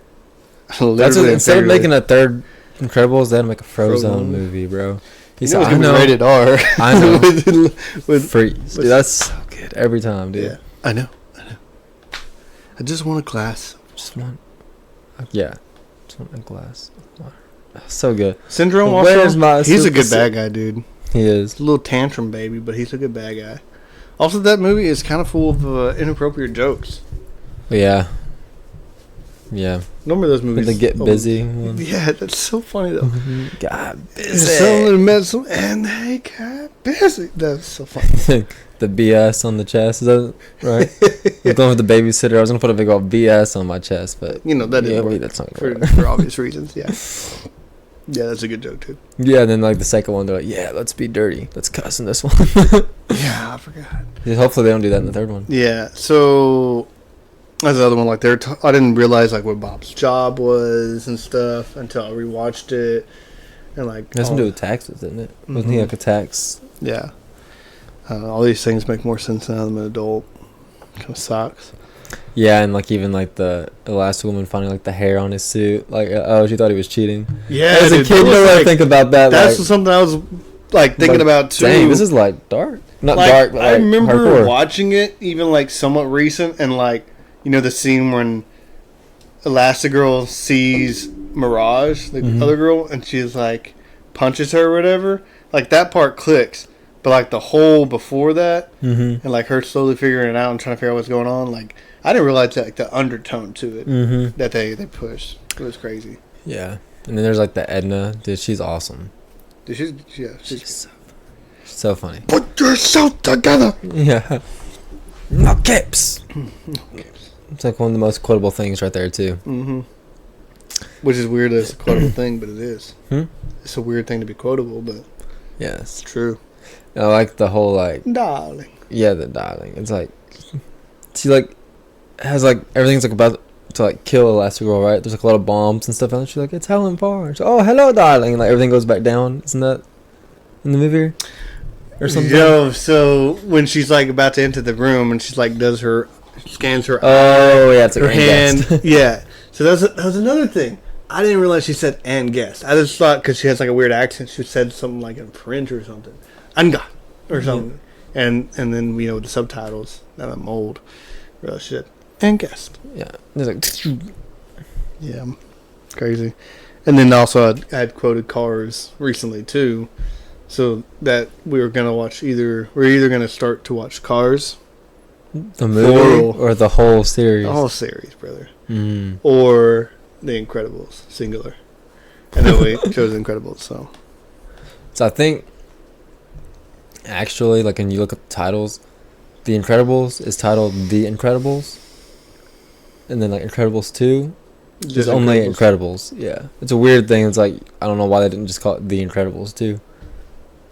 Literally, That's what, instead of figuratively. making a third Incredibles, they had to make a Frozen Frozen. movie, bro. He You said, know it's I gonna be know. rated R. I know. with Freeze. Dude, that's so good every time, dude. Yeah, I know. I just want a glass. Just want, just want a glass of water. So good. Syndrome But also. where's my He's a good super- bad guy, dude. He is. He's a little tantrum baby, but he's a good bad guy. Also, that movie is kind of full of inappropriate jokes. But yeah. Yeah. Normally those movies. They get busy. Yeah, that's so funny though. Got busy. Someone met some and they got busy. That's so funny. The BS on the chest, is that right? We're going with the babysitter. I was gonna put a big old BS on my chest, but You know that didn't work that's not for obvious reasons. Yeah. Yeah, that's a good joke too. Yeah, and then like the second one, they're like, yeah, let's be dirty, let's cuss in this one. Yeah, I forgot. Yeah, hopefully they don't do that in the third one. Yeah, so that's the other one. Like I didn't realize like what Bob's job was and stuff until I rewatched it, and like It has to do with taxes, isn't it? Wasn't he like a tax? Yeah. All these things make more sense now that I'm an adult. Kind of sucks. Yeah, and like even like the last woman finding like the hair on his suit, like oh, she thought he was cheating. Yeah, as a kid, you know what I think about that. That's like, something I was like thinking about too. Dang, this is like dark, not like, dark. But, like, I remember hardcore. watching it, even like somewhat recent, and like you know the scene when Elastigirl sees Mirage, the other girl, and she's like punches her or whatever. Like that part clicks. But like the whole before that, and like her slowly figuring it out and trying to figure out what's going on, like I didn't realize that, like the undertone to it that they pushed. It was crazy. Yeah, and then there's like the Edna, dude. She's awesome. Dude, She's so funny. Put yourself together. Yeah. No caps. It's like one of the most quotable things right there too. Which is weird that it's a quotable thing, but it is. Hmm? It's a weird thing to be quotable, but Yes. it's true. I like the whole like Darling. yeah, the darling. It's like she like has like everything's like about to like kill Elastigirl, right? There's like a lot of bombs and stuff, and she's like, "It's Helen Farr." She's, oh, hello, darling. And, like everything goes back down. Isn't that in the movie or something? Yo, so when she's like about to enter the room and she's like scans her Oh yeah, it's like her hand. guest. Yeah. So that was another thing. I didn't realize she said "and guest." I just thought because she has like a weird accent, she said something like in French or something, "anga" or something, and then you know the subtitles that I'm old. Real shit. And guest. Yeah, it's like Yeah, crazy. And then also I had quoted Cars recently too, so that we're either gonna start to watch Cars, the movie or the whole series. the whole series, brother, Mm. or The Incredibles, singular. I know we chose Incredibles, so So I think actually, like when you look at the titles, The Incredibles is titled The Incredibles, and then like Incredibles 2 is only Incredibles. Yeah, it's a weird thing. It's like I don't know why they didn't just call it The Incredibles 2.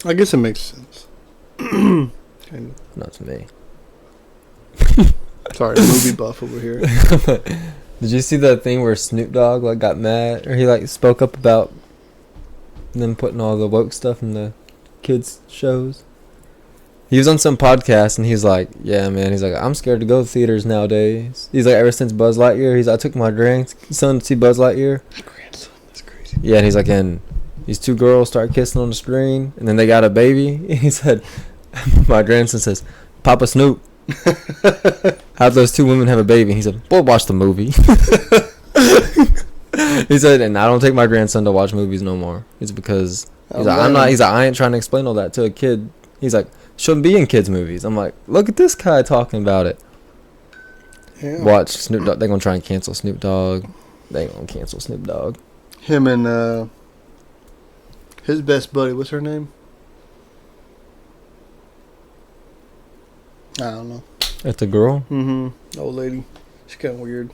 I guess it makes sense. Not to me. Sorry, movie buff over here. Did you see the thing where Snoop Dogg like got mad, or he like spoke up about them putting all the woke stuff in the kids shows? He was on some podcast and he's like, yeah, man. He's like, I'm scared to go to theaters nowadays. He's like, ever since Buzz Lightyear, I took my grandson to see Buzz Lightyear. Grandson, that's crazy. Yeah, and he's like, and these two girls start kissing on the screen, and then they got a baby. He said, my grandson says, Papa Snoop, how'd those two women have a baby? He said, boy, watch the movie. He said, and I don't take my grandson to watch movies no more. It's because he's like, I ain't trying to explain all that to a kid. He's like, shouldn't be in kids' movies. I'm like, look at this guy talking about it. Yeah. Watch Snoop Dogg. They're gonna try and cancel Snoop Dogg. They ain't gonna cancel Snoop Dogg. Him and his best buddy, what's her name? I don't know. That's a girl. Old lady. She's kind of weird.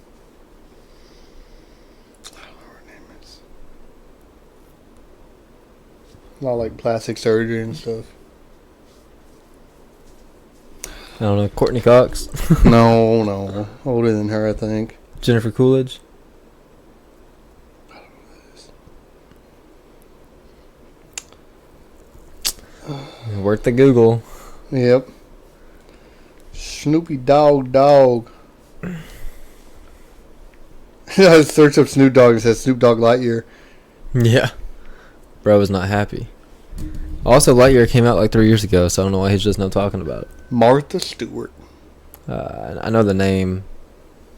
I don't know what her name is. A lot of like plastic surgery and stuff. I don't know. Courtney Cox. No. Older than her, I think. Jennifer Coolidge. I don't know who that is. Worth the Google. Yep. Snoopy Dogg. I searched up Snoop Dogg and it says Snoop Dogg Lightyear. Yeah. Bro was not happy. Also, Lightyear came out like 3 years ago, so I don't know why he's just now talking about it. Martha Stewart. I know the name,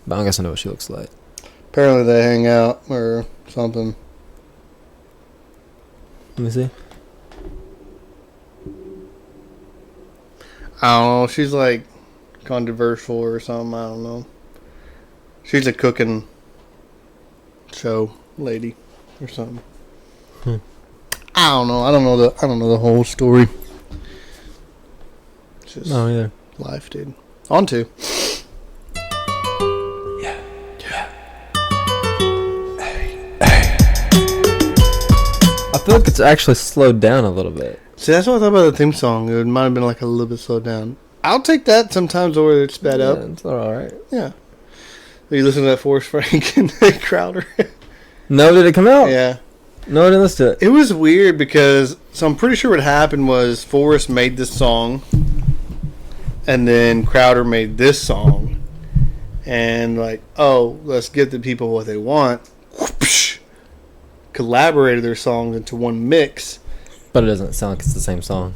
but I don't guess I know what she looks like. Apparently they hang out or something. Let me see. I don't know. She's like controversial or something. I don't know. She's a cooking show lady or something. I don't know. I don't know the whole story. Just No, either. life, dude. On to. I feel like it's actually slowed down a little bit. See, that's what I thought about the theme song. It might have been like a little bit slowed down. I'll take that sometimes over it's sped up. It's alright. Yeah. You listen to that Forrest Frank and Crowder? No, did it come out? Yeah. No, I didn't listen to it. It was weird because, so I'm pretty sure what happened was Forrest made this song and then Crowder made this song and like, oh, let's give the people what they want. Whoopsh, collaborated their songs into one mix. But it doesn't sound like it's the same song.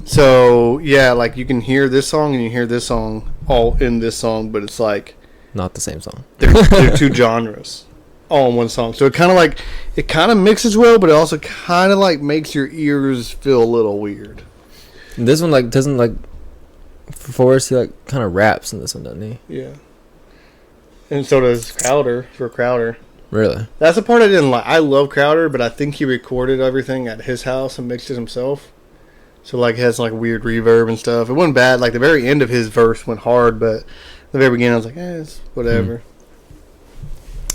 So, yeah, like you can hear this song and you hear this song all in this song, but it's like Not the same song. they're two genres all in one song. So it kind of mixes well, but it also kind of like makes your ears feel a little weird. This one like doesn't like for Forrest, he like kind of raps in this one, doesn't he? Yeah. And so does Crowder. Really? That's the part I didn't like. I love Crowder, but I think he recorded everything at his house and mixed it himself. So like it has like weird reverb and stuff. It wasn't bad. Like the very end of his verse went hard, but the very beginning I was like, it's whatever.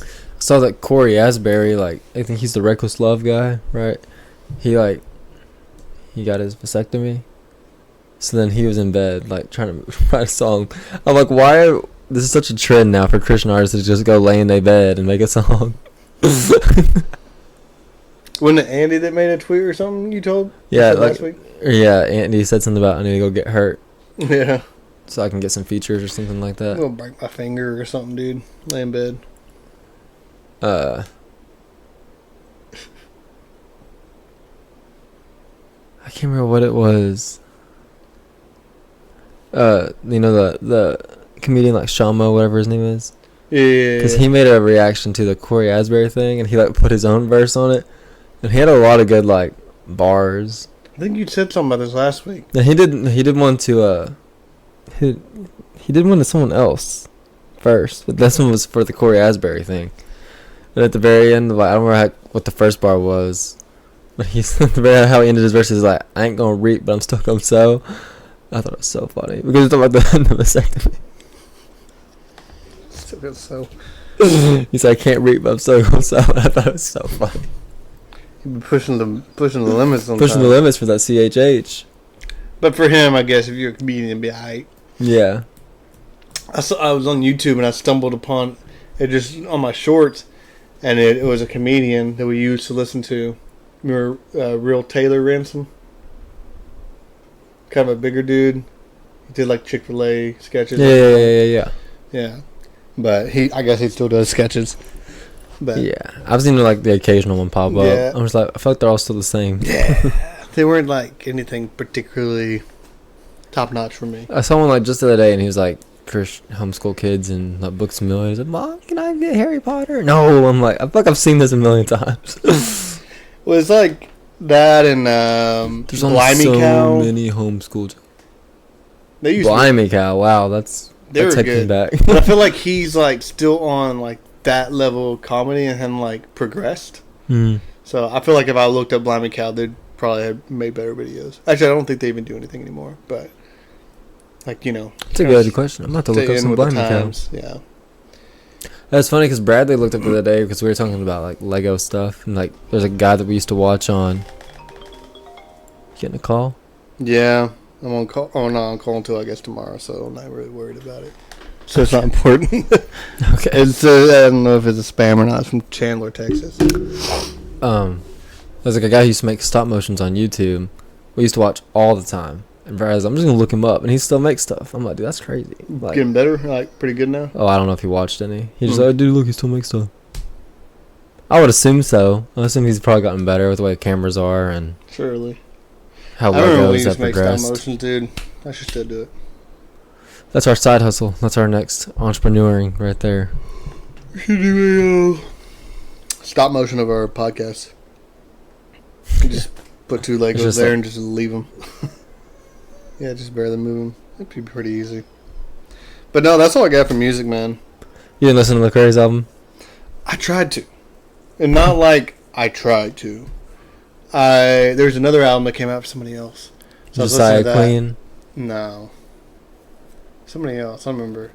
I saw that Corey Asbury, like I think he's the Reckless Love guy, right? He got his vasectomy. So then he was in bed, like trying to write a song. I'm like, why? This is such a trend now for Christian artists to just go lay in their bed and make a song. Wasn't it Andy that made a tweet or something you told? Yeah, last like, week? yeah. Andy said something about I need to go get hurt Yeah. so I can get some features or something like I'm that. gonna break my finger or something, dude. Lay in bed. I can't remember what it was. You know the comedian like Shamo, whatever his name is. Yeah. Because he made a reaction to the Corey Asbury thing, and he like put his own verse on it, and he had a lot of good like bars. I think you said something about this last week. And he did one to he did one to someone else first, but this one was for the Corey Asbury thing. And at the very end, like, I don't remember what the first bar was, but he's at the very end, how he ended his verse is like, I ain't gonna reap, but I'm still gonna sow. I thought it was so funny because he's talking about the vasectomy. So He's like, I can't reap, but I'm still gonna sow. I thought it was so funny. you've been pushing the limits sometimes. Pushing the limits for that CHH. But for him, I guess if you're a comedian, it'd be alright. Yeah. I was on YouTube and I stumbled upon it just on my shorts, and it was a comedian that we used to listen to. Remember Real Taylor Ransom? Kind of a bigger dude. He did like Chick-fil-A sketches. Yeah. Yeah. But I guess he still does sketches. But Yeah. I've seen like the occasional one pop Yeah. up. I'm just like, I feel like they're all still the same. yeah, they weren't like anything particularly top notch for me. I saw one like just the other day, and he was like, homeschool kids and like Books a Million. He's like, Mom, can I get Harry Potter? No, I'm like, I feel like I've seen this a million times. Well, it's like that and There's only Blimey so Cow. many homeschooled. They used Blimey Cow, wow, that's They were taking good. back. but I feel like he's like still on like that level of comedy and hadn't like progressed. Hmm. So I feel like if I looked up Blimey Cow, they'd probably have made better videos. Actually, I don't think they even do anything anymore. But like, you know, That's a good question. I'm about to look stay up in some with the Blimey Cow. times. Yeah. That's funny because Bradley looked up the other day because we were talking about like Lego stuff, and like there's a guy that we used to watch on. Getting a call? Yeah. I'm on call. Oh no, I'm calling until I guess tomorrow, so I'm not really worried about it. So it's not important. Okay. It's I don't know if it's a spam or not. It's from Chandler, Texas. There's like a guy who used to make stop motions on YouTube. We used to watch all the time. And Brad's, I'm just gonna look him up, and he still makes stuff. I'm like, dude, that's crazy. Like, Getting better, like pretty good now. oh, I don't know if he watched any. He's just like, dude, look, he still makes stuff. I would assume so. I assume he's probably gotten better with the way the cameras are and Surely. how I remember when we Legos used have to make stop progressed. motions, dude. I should still do it. That's our side hustle. That's our next entrepreneuring right there. We should do a stop motion of our podcast. You just put two Legos just there like- and just leave them. Yeah, just barely move them. It'd be pretty easy. But no, that's all I got for music, man. You didn't listen to the Craze album? I tried to, and not like I tried to. There's another album that came out for somebody else. So Josiah Queen. No. Somebody else, I don't remember.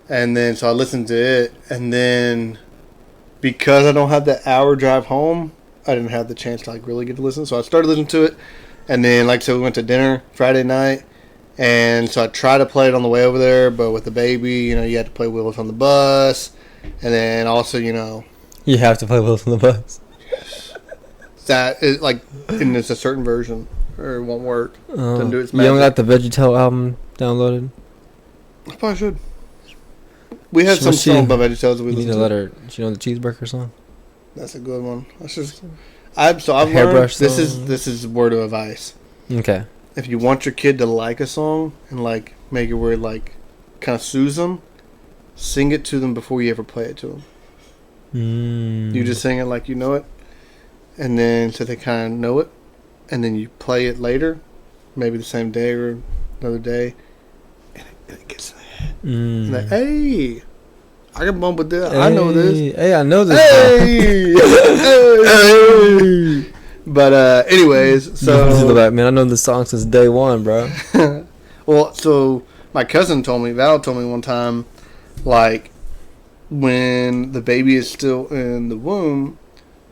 And then, so I listened to it, and then, because I don't have that hour drive home, I didn't have the chance to, like, really get to listen. So I started listening to it, and then, like I said, we went to dinner Friday night, and so I tried to play it on the way over there, but with the baby, you know, you had to play Willis on the bus, and then also, you know... You have to play Willis on the bus. Yes. That is, like, and it's a certain version, or it won't work. Doesn't do its You magic. don't got the VeggieTale album downloaded? I probably should. We had some song by VeggieTales that we You need listened to to. let her... Do you know the Cheeseburger song? That's a good one. That's just... I've learned... Hairbrush This song. is word of advice. Okay. If you want your kid to like a song and, like, make it where it, like, kind of soothes them, sing it to them before you ever play it to them. You just sing it like you know it, and then so they kind of know it, and then you play it later, maybe the same day or another day, and it gets in the head. And like, hey, I can bump with this. I know this. Hey, I know this. Hey, hey. But anyways, so like, man, I know this song since day one, bro. well, so my cousin told me, Val told me one time, like, when the baby is still in the womb,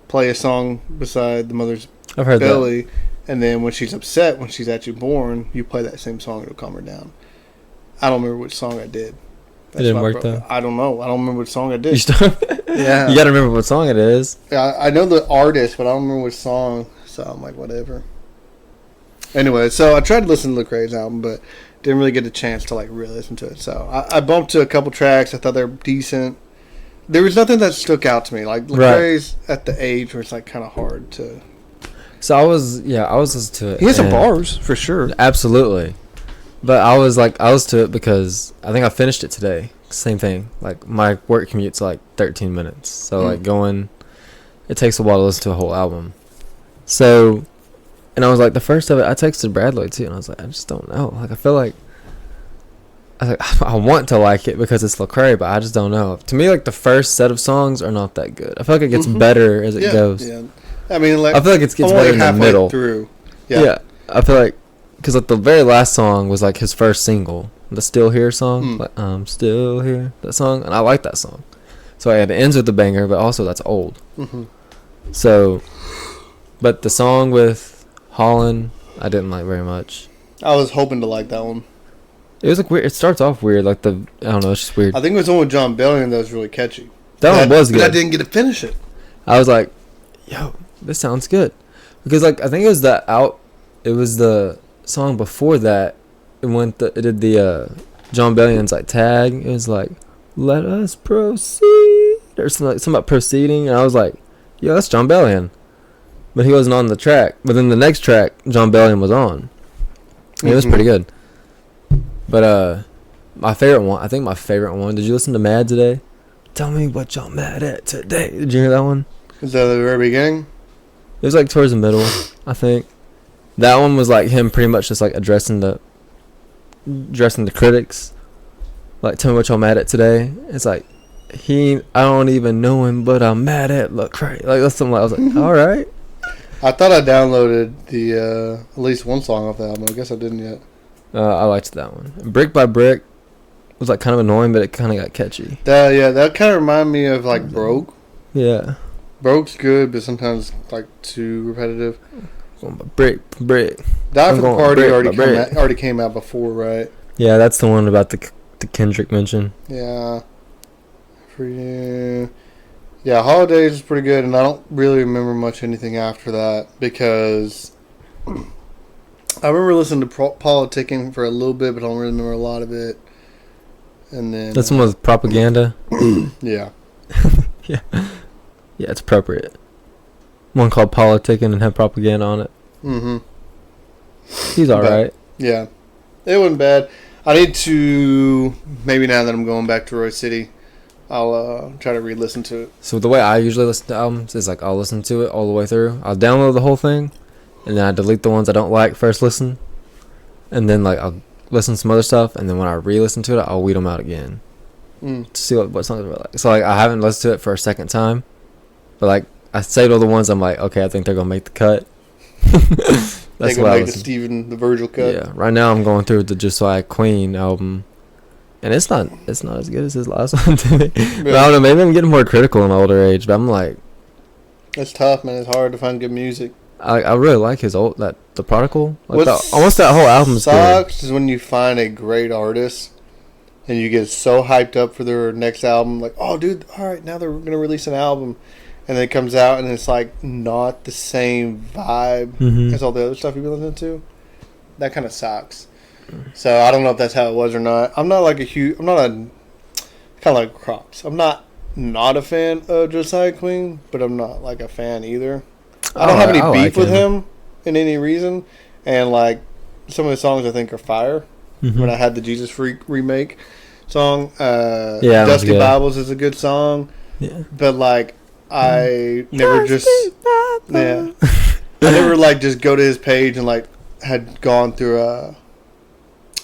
play a song beside the mother's I've heard belly, that. and then when she's upset, when she's actually born, you play that same song, it'll calm her down. I don't remember which song I did. It didn't work though. I don't know. I don't remember which song I did. Yeah. You gotta remember what song it is. Yeah, I know the artist, but I don't remember which song. So I'm like, whatever. Anyway, so I tried to listen to Lecrae's album, but didn't really get a chance to like really listen to it. So I bumped to a couple tracks. I thought they were decent. There was nothing that stuck out to me. Like Lecrae's at the age where it's like kind of hard to. So I was listening to it. He has some bars for sure. Absolutely. But I was to it because I think I finished it today. Same thing. Like my work commute's like 13 minutes. So like going, it takes a while to listen to a whole album. So, and I was like, the first of it, I texted Bradley too, and I was like, I just don't know. Like I feel like, I want to like it because it's Lecrae, but I just don't know. To me, like the first set of songs are not that good. I feel like it gets better as it goes. Yeah. I mean, like I feel like it gets better in the middle. Through. Yeah. I feel like. Because like the very last song was like his first single, the "Still Here" song. Like I'm still here, that song, and I like that song. So it ends with the banger, but also that's old. So, but the song with Holland, I didn't like very much. I was hoping to like that one. It was like weird. It starts off weird, like I don't know, it's just weird. I think it was the one with John Bellion that was really catchy. That one was good. But I didn't get to finish it. I was like, yo, this sounds good, because like I think it was the song before that, it did the John Bellion's like tag. It was like, let us proceed, or something about proceeding, and I was like, yo, that's John Bellion, but he wasn't on the track. But then the next track, John Bellion was on. It was pretty good. But my favorite one. Did you listen to Mad today? Tell me what y'all mad at today. Did you hear that one? Is that the very beginning? It was like towards the middle, I think. That one was like him pretty much just like addressing the critics. Like, tell me what y'all mad at today. It's like, I don't even know him, but I'm mad at Lecrae. Like, that's something like, I was like, all right. I thought I downloaded the at least one song off the album. I guess I didn't yet. I liked that one. Brick by Brick was like kind of annoying, but it kind of got catchy. That kind of reminded me of like Broke. Yeah. Broke's good, but sometimes like too repetitive. Brick. Die for the Party already came out before, right? Yeah, that's the one about the Kendrick mention. Yeah. For you. Yeah, Holidays is pretty good, and I don't really remember much anything after that because I remember listening to Politicking for a little bit, but I don't really remember a lot of it. And then that's one with Propaganda. Yeah. Yeah, it's appropriate. One called Politicking and had Propaganda on it. He's alright. Yeah. It wasn't bad. I need to, maybe now that I'm going back to Roy City, I'll try to re-listen to it. So the way I usually listen to albums is like I'll listen to it all the way through. I'll download the whole thing, and then I delete the ones I don't like first listen, and then like I'll listen to some other stuff, and then when I re-listen to it, I'll weed them out again. to see what songs were like. So like I haven't listened to it for a second time, but like I saved all the ones I'm like, okay, I think they're gonna make the cut. That's what I listen. The Virgil cut. Yeah, right now I'm going through the Josiah Queen album, and it's not as good as his last one to me. But I don't know, maybe I'm getting more critical in older age. But I'm like, it's tough, man. It's hard to find good music. I really like his the Prodigal. Like almost that whole album is good. What sucks is when you find a great artist and you get so hyped up for their next album, like, oh, dude, all right, now they're gonna release an album. And then it comes out and it's like not the same vibe as all the other stuff you've been listening to. That kind of sucks. So I don't know if that's how it was or not. I'm not like I'm not a kind of like Crocs. I'm not a fan of Josiah Queen, but I'm not like a fan either. I don't have any beef with him in any reason, and like some of the songs I think are fire. When I had the Jesus Freak remake song, Dusty Bibles is a good song, but like. I never just I never like just go to his page and like had gone through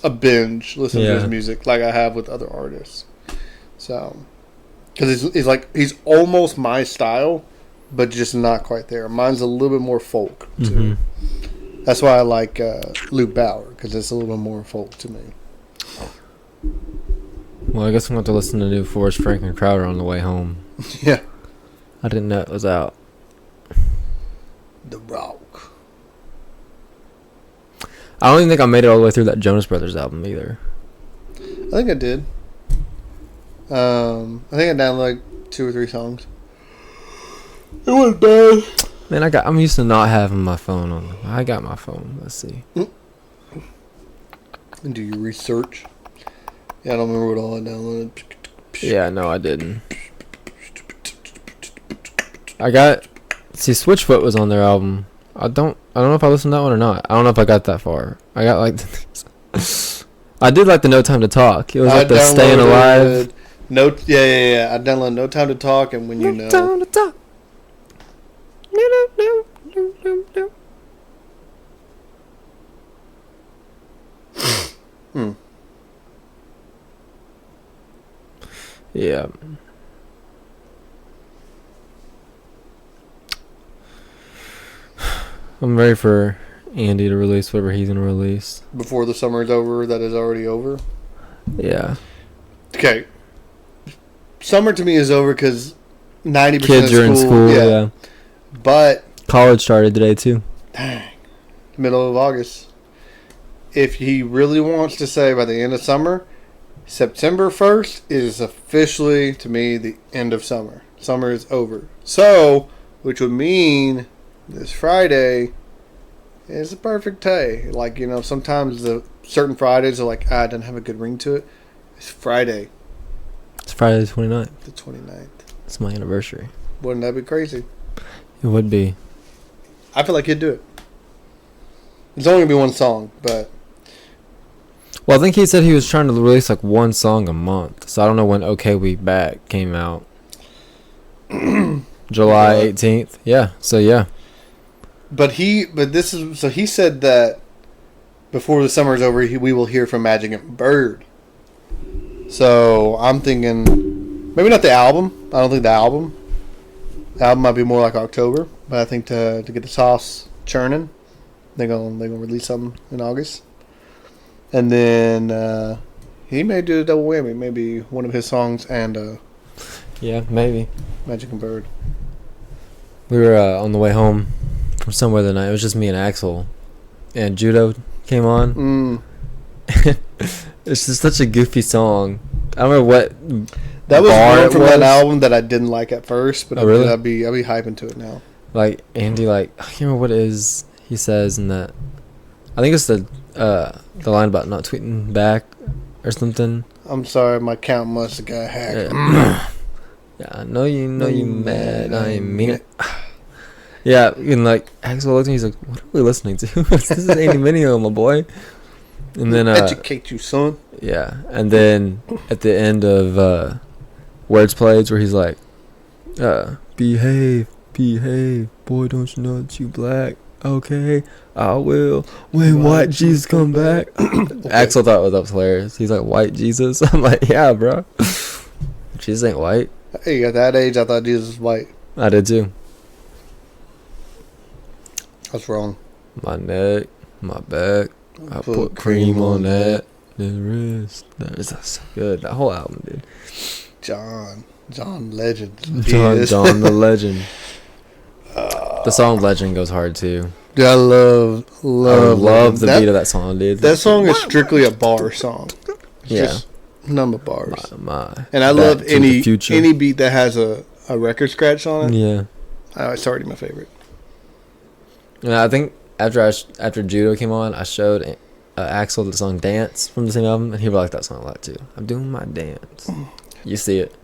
a binge listening to his music like I have with other artists. So because he's almost my style, but just not quite there. Mine's a little bit more folk too. That's why I like Luke Bauer, because it's a little bit more folk to me. Well, I guess I'm going to listen to new Forrest Frank and Crowder on the way home. Yeah. I didn't know it was out. The Rock. I don't even think I made it all the way through that Jonas Brothers album either. I think I did. I think I downloaded like 2 or 3 songs. It wasn't bad. Man, I'm used to not having my phone on. I got my phone. Let's see. And do your research. Yeah, I don't remember what all I downloaded. Yeah, no, I didn't. Switchfoot was on their album. I don't know if I listened to that one or not. I don't know if I got that far. I got like I did like the No Time to Talk. It was like the Staying Alive. Yeah. I downloaded No Time to Talk and When You Know. No Time to Talk. No. Yeah. I'm ready for Andy to release whatever he's gonna release before the summer's over. That is already over. Yeah. Okay. Summer to me is over because 90% kids are in school. Yeah. But college started today too. Dang. Middle of August. If he really wants to say by the end of summer, September 1st is officially to me the end of summer. Summer is over. So, which would mean this Friday is a perfect day. Like, you know, sometimes the certain Fridays are like, it doesn't have a good ring to it. It's Friday. It's Friday the 29th. The 29th. It's my anniversary. Wouldn't that be crazy? It would be. I feel like he'd do it. It's only going to be one song, but... Well, I think he said he was trying to release like one song a month. So I don't know when OK We Back came out. July 18th. Yeah. So yeah. But he said that before the summer's over, we will hear from Magic and Bird. So I'm thinking maybe not the album. I don't think the album. The album might be more like October. But I think to get the sauce churning, they're gonna release something in August. And then he may do a double whammy. Maybe one of his songs and yeah, maybe Magic and Bird. We were on the way home from somewhere the night. It was just me and Axel, and Judo came on. It's just such a goofy song. I don't know what that was one from that album that I didn't like at first, but really? I'll be hyping to it now. Like Andy, like I can't remember what it is he says in that. I think it's the line about not tweeting back or something. I'm sorry, my account must have got hacked. Yeah, I know you mad. I ain't mean it. Yeah, and like Axel looked at me, he's like, "What are we listening to? This is Andy Mineo, my boy." And then educate you, son. Yeah, and then at the end of Words Played, where he's like, behave, boy, don't you know that you black? Okay, I will when white Jesus come back. Okay. Axel thought that was hilarious. He's like, white Jesus? I'm like, yeah, bro. Jesus ain't white. Hey, at that age, I thought Jesus was white. I did too. That's wrong. My neck, my back. I put cream on that. The wrist. That's so good. That whole album, dude. John Legend. John the Legend. The song Legend goes hard too. Dude, I love the beat of that song, dude. That song is strictly a bar song. It's just number bars. And I love any beat that has a record scratch on it. Yeah. It's already my favorite. Yeah, I think after Judo came on, I showed Axel the song Dance from the same album, and he would like that song a lot too. I'm doing my dance. You see it.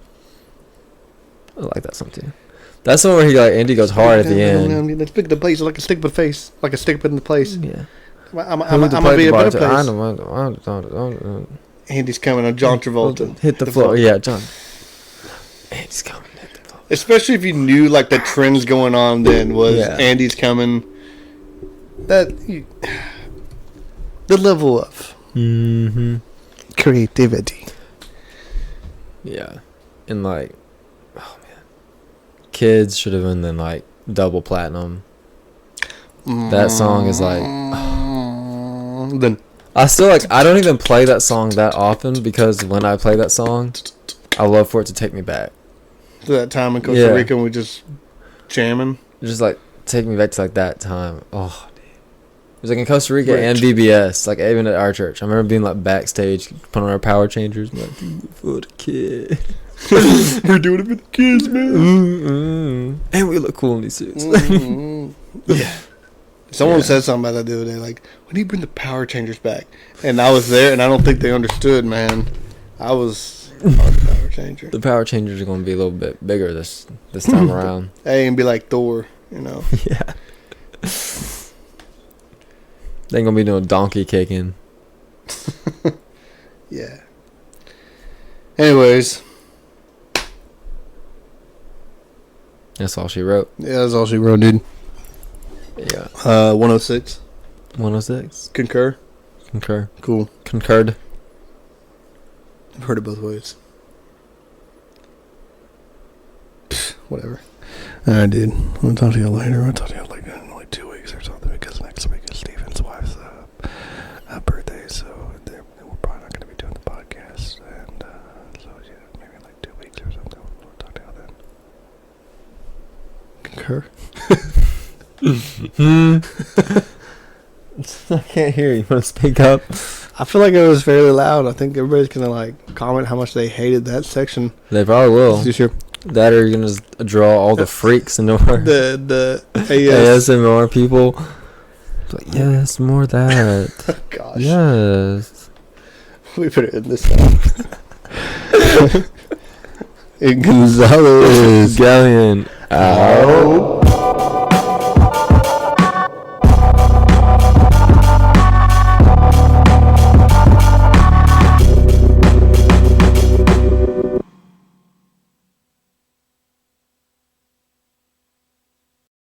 I like that song too. That's the one where Andy goes hard at the end. Let's pick the place like a stick with a face, like a stick in the place. Yeah. I'm gonna be a better place. I Andy's coming on John Travolta. Hit the floor. Yeah, John. Andy's coming. Hit the floor. Especially if you knew like the trends going on then was Andy's coming. The level of creativity. Yeah. And like, oh man, Kids should have been then like double platinum. That song is like, then I still like, I don't even play that song that often because when I play that song, I love for it to take me back to that time in Costa Rica when we just jamming. Just like take me back to like that time. Oh, dude. It was like in Costa Rica and VBS, like even at our church. I remember being like backstage, putting on our power changers, like for the kid. We're doing it for the kids, man. And we look cool in these suits. Yeah. Someone said something about that the other day, like, when do you bring the power changers back? And I was there, and I don't think they understood, man. I was the power changer. The power changers are going to be a little bit bigger this time around. Hey, and be like Thor, you know. Yeah. They ain't going to be doing donkey kicking. Yeah. Anyways. That's all she wrote. Yeah, that's all she wrote, dude. Yeah. 106. 106. Concur. Cool. Concurred. I've heard it both ways. Whatever. Alright, dude. I'll talk to you later. I'll talk to you like in like 2 weeks or something because next week is Steven's wife's birthday, so we're probably not going to be doing the podcast. And so, yeah, maybe in like 2 weeks or something. We'll talk to you then. Concur? I can't hear you. You want to speak up? I feel like it was fairly loud. I think everybody's going to like comment how much they hated that section. They probably will. Sure. That or you're going to draw all the freaks into our the ASMR people. Like, yes, more of that. Gosh. Yes. We better end this out. Gonzalez Galyean. Ow.